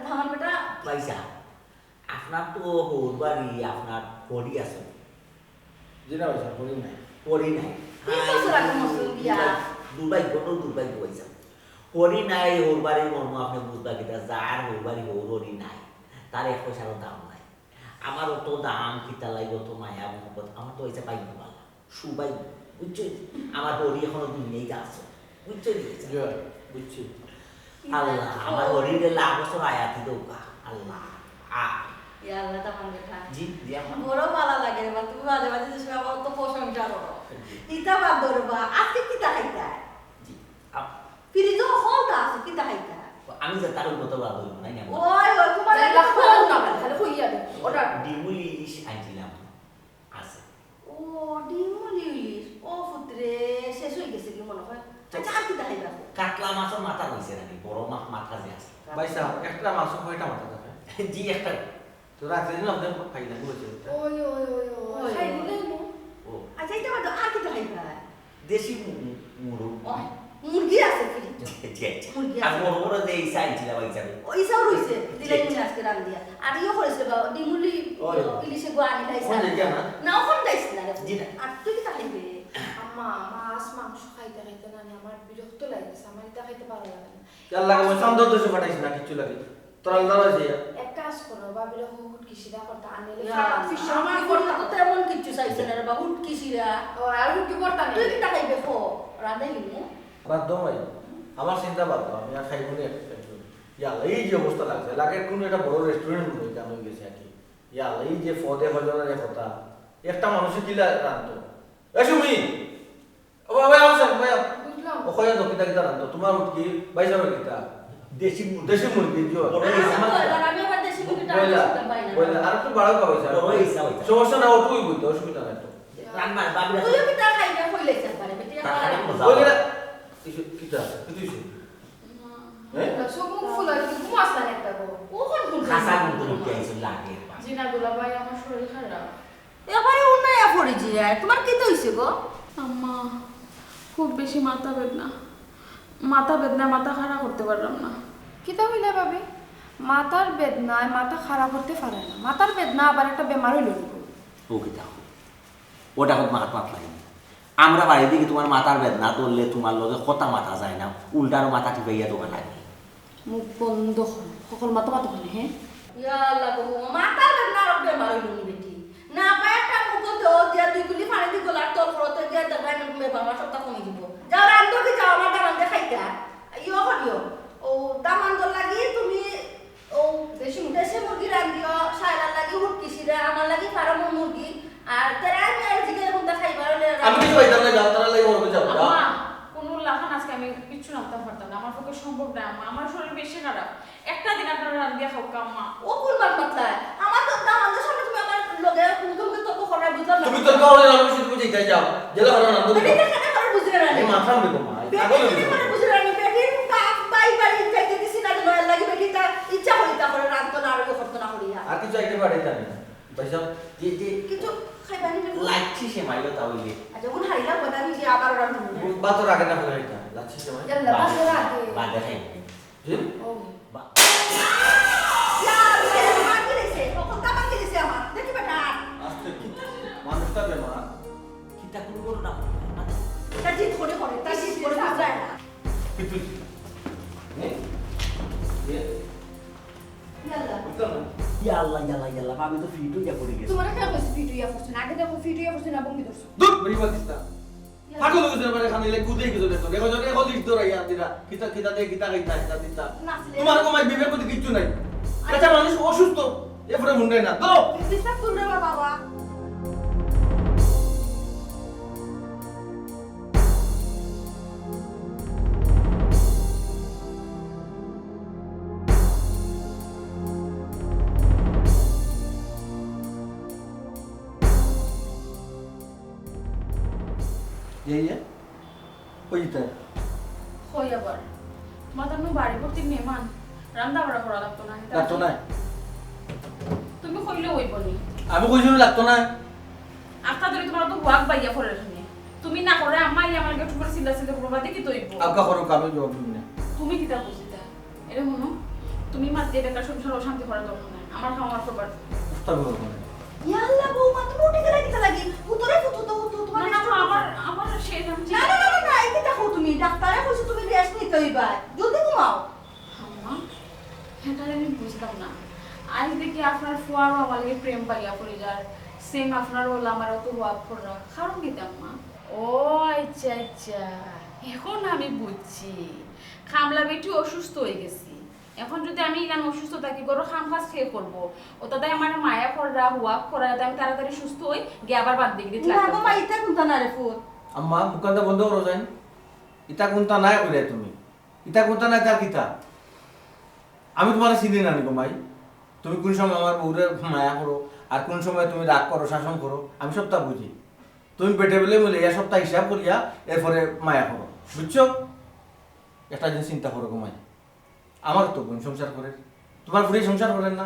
Speaker 1: ধামান বেটা
Speaker 4: ভাইসা আপনার তো হোর বাড়ি আপনার পড়ি আছে
Speaker 3: যেটা পয়সা করি নাই
Speaker 4: পড়ি নাই
Speaker 1: তিন বছর আগে মুসলিম বিয়া
Speaker 4: দুর্ভাগ্য পয়সা হরি নাই হোর বাড়ির মর্ম আপনি বুঝবা কিতা যার হোর বাড়ি হরি নাই তার এক পয়সারও দাম নাই আমারও তো দাম কিতা লাগবে তো মায়া মহব্বত আমার তো হয়েছে পাইব বালা সুবাই বুঝছো আমার হরি এখনো দুনিয়াই আছে বুঝছো
Speaker 3: বুঝছি
Speaker 4: আল্লাহ আমার হরিরে লাখ বছর আয়াতি দৌকা আল্লাহ
Speaker 1: ইয়া আল্লাহ ধামান বেটা
Speaker 4: জি জি আমার
Speaker 1: বড় ভালো লাগে রে বা তুমি মাঝে মাঝে যে সময় আমার তো প্রশংসা করো ইতা বাদ ধরবা আজকে কিতা খাইতা
Speaker 4: জি
Speaker 1: ফ্রিজ হলটা আছে কি দেখাইতা
Speaker 4: আমি যে তার কথা বলা হইব না
Speaker 1: ওই ওই তোমার
Speaker 6: লাগা খাও না খালি কইয়া দে ওটা
Speaker 4: ডিমুলি ইলিশ আনছিলাম আছে
Speaker 1: ও ডিমলি ইলিশ ও পুত্রে শেষ হয়ে গেছে কি মনে হয় আচ্ছা আর কি দেখাইবা
Speaker 4: কাতলা মাছের মাথা হইছে নাকি বড় মাথা যে আছে
Speaker 3: ভাই সাহেব একটা মাছ কয়টা মাথা থাকে
Speaker 4: জি একটা
Speaker 3: তো রাখতে দিন আপনি খাই না বলছে
Speaker 6: ওই ওই ওই ওই খাই দিলে নো
Speaker 4: ও
Speaker 1: আচ্ছা এটা বাদ আর কি দেখাইবা
Speaker 4: দেশি মুরগ
Speaker 1: মুরগি আছে ফ্রিজ মুরগি
Speaker 4: আর
Speaker 1: আছে
Speaker 4: বড় বড় যে ইসা আনছিলাম ইসাবে
Speaker 1: ওই সব রইছে দিলে নিয়ে আজকে রান দিয়া আর ইও করেছে বাবা ডিমুলি ইলিশে গো আনি লাইছে না ওখান দাইছ না
Speaker 4: জি না।
Speaker 1: আর তুই কি দেখাইবে
Speaker 6: আম্মা মাছ মাংস খাইতে খাইতে না আমার বিরক্ত লাগছে আমার এটা খাইতে ভালো লাগে না
Speaker 3: আল্লাহ ওই সামদর দেশে পাঠাইছ না কিছু লাগে তোর আল্লাহ আছে
Speaker 6: এক কাজ করো বাবিরা হুট কিসিরা করতে আনলে
Speaker 1: ফিশ আমার করতে তো তেমন কিছু চাইছে না রে বাবা হুট কিসিরা
Speaker 6: ও আর হুট কি করতে
Speaker 1: তুই কি দেখাইবে খো রাঁধাইলি মু
Speaker 3: বাদ ভাই আমার চিন্তা বাদ দাও আমি আর খাইব না ইয়াল্লা এই যে অবস্থা লাগছে লাগে কোন একটা বড় রেস্টুরেন্ট মনে কেন হয়ে গেছে আর কি ইয়াল্লা এই যে ফদে হজনের কথা একটা মানুষের দিলা রান্ত এ সুমি ও ভাই আসেন ভাই
Speaker 6: বুঝলাম
Speaker 3: ও কয়া দকিতা কিতা রান্ত তোমার কি ভাই যাবে কিতা
Speaker 4: দেশি
Speaker 3: দেশি মুরগি জো
Speaker 4: বড় ইসা
Speaker 1: আমি আবার দেশি মুরগিটা
Speaker 3: বইলা
Speaker 1: আনতে পাই না
Speaker 3: বইলা আর একটু বাড়াও খাবে স্যার
Speaker 4: বড় ইসা হইছে
Speaker 3: সমস্যা না ওটুই বলতে অসুবিধা নাই তো
Speaker 4: রান্না বাবিরা
Speaker 1: তুই কি তা খাইবে কইলেছ পারে বেটি
Speaker 4: তাড়াতাড়ি
Speaker 1: আমার
Speaker 4: মজা
Speaker 3: বইলা কিতা কিতুইছে হ্যাঁ
Speaker 6: সব মুখ ফুল আর কি ঘুমাস না একটা গো
Speaker 1: ও কোন কোন
Speaker 4: খাসা মতো লুকিয়ে আইছে লাগে
Speaker 6: জিনা গুলা ভাই আমার শরীর খারাপ
Speaker 1: এবারে উন্নয়া পড়েছি তোমার কি তো হইছে গো
Speaker 2: আম্মা খুব বেশি মাথা বেদনা মাথা খারাপ করতে পারলাম না
Speaker 6: কিতা হইলা ভাবি মাথার বেদনায় মাথা খারাপ হতে পারে না মাথার বেদনা আবার একটা বেমার হইল
Speaker 4: ও কি দেখো ওটা খুব মাথা লাগে আমরা বাড়ি দিকে তোমার মাথার বেদনা ধরলে তোমার লগে কথা মাথা যায় না উল্টার মাথা টিপাইয়া দোকান লাগে
Speaker 6: মুখ বন্ধ হয় সকল মাথা মাথা হয় হ্যাঁ
Speaker 1: ইয়া আল্লাহ গো মাথা বেদনা রবে মারইলো নি বেটি না পায় একটা মুখ তো দিয়া দুই গুলি পানি দি গলার তল করতে দিয়া দবাই মে বাবা সবটা কমে দিব যাও রান্দো কি যাও আমার দামান দে খাইতা ইয়ো করিও ও দামান দল লাগি তুমি ও দেশি মুরগি রান্দিও সায়লার লাগি হুট কিসিরা আমার লাগি ফার্ম মুরগি আর তেরা মেয়ের জিগে কোনটা খাইবার হলে
Speaker 3: আমি কিছু কইতাম না যাও তারা লাগি ওরকম যাও
Speaker 2: আম্মা কোন লাখান আজকে আমি কিচ্ছু নামতে পারতাম না আমার পক্ষে সম্ভব না আম্মা আমার শরীর বেশি খারাপ একটা দিন আপনারা রান্দিয়া খাও আম্মা
Speaker 1: ও কোন বার মাতলা আমার তো দামান সামনে তুমি আমার লগে তুমি তো করাই বুঝলাম না
Speaker 3: তুমি তো কাউরে আমি শুধু বুঝাই যাও জেলা হরা না
Speaker 1: বেটি দেখে করে বুঝরে না
Speaker 3: এই মাথা আমি কমা আগো
Speaker 1: বেটি করে বুঝরে না বেটি কাপ বাই বাড়ি যাইতে দিছি না নয় লাগি বেটি তা ইচ্ছা হইতা করে রান্ত না আর করতে না করিয়া
Speaker 3: আর কিছু আইতে পারে জানি না ভাইসব
Speaker 4: যে
Speaker 1: কিছু খাইবানি
Speaker 4: লাইছি সে মাইলো তাহলে
Speaker 1: আচ্ছা উন হাইলা কথা আমি যে আবার রান্ত না
Speaker 3: বাতর আগে না ফেলে এটা লাচ্ছি সময়
Speaker 6: ইয়াল্লা বাসরা আগে
Speaker 4: বাদে খাই
Speaker 3: জি
Speaker 6: ও
Speaker 1: ইয়া মা কি দিছে কখন তা কি দিছে আমার দেখি বেটা
Speaker 3: আস্তে কি মানুষটা বেমার
Speaker 4: কিতা করব না
Speaker 1: তা জিত করে তা জিত করে বুঝায় না
Speaker 3: কিছু নে
Speaker 1: ইয়াল্লা
Speaker 3: বুঝলাম না
Speaker 4: ইয়াল্লা আমি তো ফিটু যা করে গেছি
Speaker 6: তোমার একটা কইছি ভিডিও ইয়া করছ না আগে দেখো ভিডিও ইয়া করছ না বঙ্গি ধরছ
Speaker 3: দুধ বড়ি বাতিস্তা পাগল হয়ে গেছে মানে খালি গুদে গেছে দেখো দেখো যদি এখন লিস্ট ধরে ইয়া দিরা কিতা কিতা দে কিতা কিতা দিতা
Speaker 1: নাচলে
Speaker 3: তোমার কমাই বিবেক করতে কিছু নাই আচ্ছা মানুষ অসুস্থ এরপরে মুন্ডাই না ধরো
Speaker 1: বিশ্বাস করবে বাবা
Speaker 3: ये কইতা
Speaker 2: হই আবার তোমার তো বাড়ি ভর্তি মেহমান রান্না বাড়া করা লাগতো না
Speaker 3: লাগতো না
Speaker 2: তুমি কইলে হইব নি
Speaker 3: আমি কইছিল লাগতো না
Speaker 2: আখা ধরে তোমার তো ওয়াক বাইয়া করে রাখনি তুমি না করে আমাই আমার গেট উপর সিলা সিলা করবা দেখি তো হইব
Speaker 3: আকা করো কামে জবাব দিন না
Speaker 2: তুমি কিতা বুঝিতা এরে মনো তুমি মাতে বেকার সংসার অশান্তি করা দরকার নাই আমার খাওয়ার করবার
Speaker 3: তবে বলবো
Speaker 1: ইয়াল্লা বৌমা তুমি উঠে গেলে কিতা লাগি হুতরে হুতু তো হুতু তোমার
Speaker 2: না না আমার সেই নাম
Speaker 1: না না না না এই কিতা হো তুমি ডাক্তারে কইছে তুমি রেস্ট নিতে হইবা জলদি ঘুমাও
Speaker 2: আম্মা এটা আমি বুঝলাম না আজ দেখি আপনার ফুয়ারও আমার লাগে প্রেম পাইয়া পড়ে যার সেম আপনার ওলা আমারও তো ওয়াক করা কারণ কি আম্মা ও আচ্ছা আচ্ছা এখন আমি বুঝছি খামলা বেটি অসুস্থ হয়ে গেছি এখন যদি আমি ইগান অসুস্থ থাকি বড় খাম কাজ খেয়ে করবো ও তাদের আমার মায়া করা ওয়াক করা আমি তাড়াতাড়ি সুস্থ হই গিয়ে আবার বাদ দিকে দিতে
Speaker 1: না গো মা ইতা কোনটা না রে ফুট
Speaker 3: আম্মা দোকানটা বন্ধ করো যাই ইটা কোনটা নাই কইলে তুমি ইতা কথা নাই তার কিতা আমি তোমার চিনি না নিগো মাই তুমি কোন সময় আমার বউরে মায়া করো আর কোন সময় তুমি রাগ করো শাসন করো আমি সবটা বুঝি তুমি পেটে বেলে বলে এই সপ্তাহ হিসাব করিয়া এরপরে মায়া করো বুঝছো একটা জিনিস চিন্তা করো গো মাই আমার তো বোন সংসার করে তোমার বুড়ি সংসার করেন না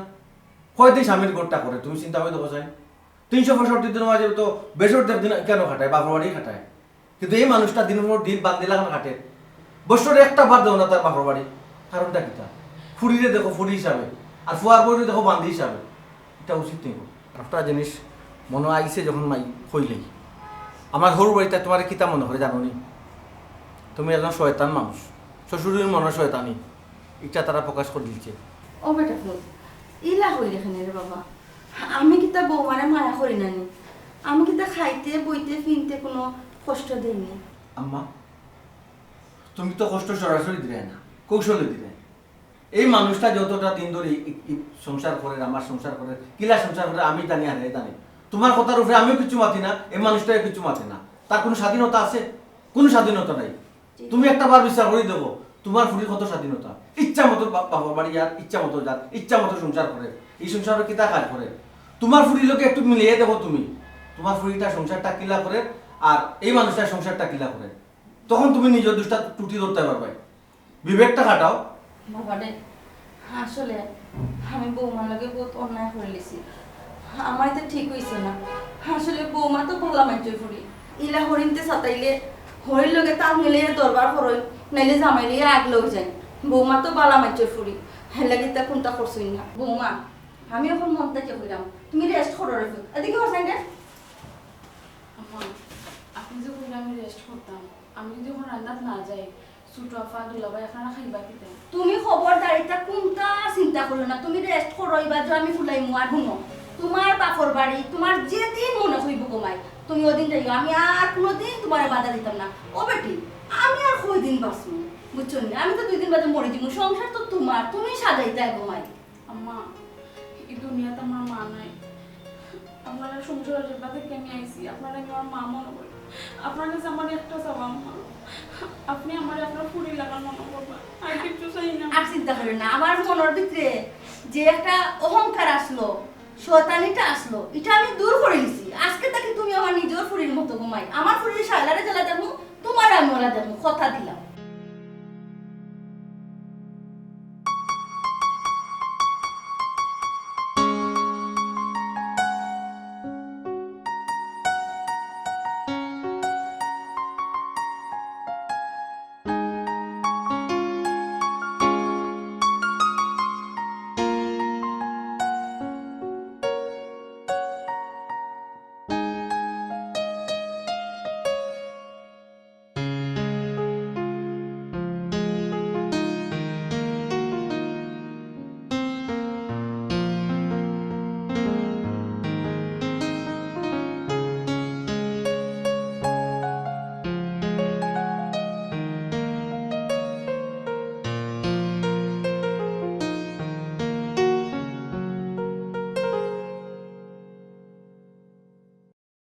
Speaker 3: কয়দিন স্বামীর গোটটা করে তুমি চিন্তা করে দেবো চাই 365 দিনের মাঝে তো 62 দিন কেন খাটায় বাপর বাড়ি খাটায় কিন্তু এই মানুষটা দিনের পর দিন বাদ দিলা খাটে বছরে একটা বার দেও না তার বাপর বাড়ি কারণটা কিতা ফুড়িরে দেখো ফুড়ি হিসাবে আর ফুয়ার বইরে দেখো বান্ধি হিসাবে এটা উচিত নেই একটা জিনিস মনে আইসে যখন মাই হইলেই আমার সরু বাড়িতে তোমার কিতা মনে করে জানো নি তুমি একজন শয়তান মানুষ শ্বশুরের মনে শয়তানি এটা তারা প্রকাশ করে দিচ্ছে
Speaker 1: ও বেটা ফুল ইলা হই রেখে রে বাবা আমি কিতা বৌমারে মায়া করি নানি আমি কিতা খাইতে বইতে ফিনতে কোনো কষ্ট দেইনি
Speaker 3: আম্মা তুমি তো কষ্ট সরাসরি দিলে না কৌশলে দিলে এই মানুষটা যতটা দিন ধরে সংসার করে আমার সংসার করে কিলা সংসার করে আমি জানি আর এ জানি তোমার কথার উপরে আমিও কিছু মাতি না এই মানুষটাও কিছু মাতি না তার কোনো স্বাধীনতা আছে কোনো স্বাধীনতা নাই তুমি একটা বার বিচার করে দেবো তোমার ফুরির কত স্বাধীনতা ইচ্ছা মতো বাবার বাড়ি যার ইচ্ছা মতো যার ইচ্ছা মতো সংসার করে এই সংসারে কিতা কাজ করে তোমার ফুরির লোকে একটু মিলিয়ে দেবো তুমি তোমার ফুরিটা সংসারটা কিলা করে আর এই মানুষটার সংসারটা কিলা করে তখন তুমি নিজের দুষ্টা টুটি ধরতে পারবে বিবেকটা খাটাও
Speaker 1: বাবা রে আসলে আমি বৌমার লগে বহুত অন্যায় করে লিছি আমার তো ঠিক হইছে না আসলে বৌমা তো ভালো মাইজই ফুরি ইলা হরিণতে সাতাইলে হরির লগে তাল মিলিয়ে দরবার করই নাইলে জামাইলে আগলেও যাই বৌমা তো বালা মাইজই ফুরি হেলাগে তা কোনটা করছই না বৌমা আমি এখন মন থেকে কইরাম তুমি রেস্ট করো রে এদিকে হসাই রে
Speaker 2: আম্মা আপনি যে বললেন আমি রেস্ট করতাম আমি যদি এখন রান্নাত না যাই ছোট আফা দুলাভাই আপনারা খাইবা কি দেন
Speaker 1: তুমি খবরদারিটা কোনটা চিন্তা করো না তুমি রেস্ট করো এবার আমি ফুলাই মুয়া শুনো তোমার বাপর বাড়ি তোমার যেদিন মনে হইব কমাই তুমি ওদিন যাইও আমি আর কোনোদিন তোমার বাধা দিতাম না ও বেটি আমি আর কই দিন বাঁচবো বুঝছো না আমি তো 2 দিন বাদে মরে দিব সংসার তো তোমার তুমি সাজাইতে কমাই
Speaker 2: আম্মা এই দুনিয়াতে আমার মা নাই আপনারা সংসারের জেবা থেকে আমি আইছি আপনারা আমি আমার মা মনে করি আপনার কাছে আমার একটা চাওয়া আম্মা আপনি আমার আপনার ফুড়ি লাগার মনে করবেন আর কিছু চাই না
Speaker 1: আর চিন্তা করো না আমার মনের ভিতরে যে একটা অহংকার আসলো শয়তানিটা আসলো এটা আমি দূর করে দিছি আজকে থেকে তুমি আমার নিজের ফুরির মতো ঘুমাই আমার ফুরির শালারে জ্বালা দেবো তোমার আমি ওরা দেবো কথা দিলাম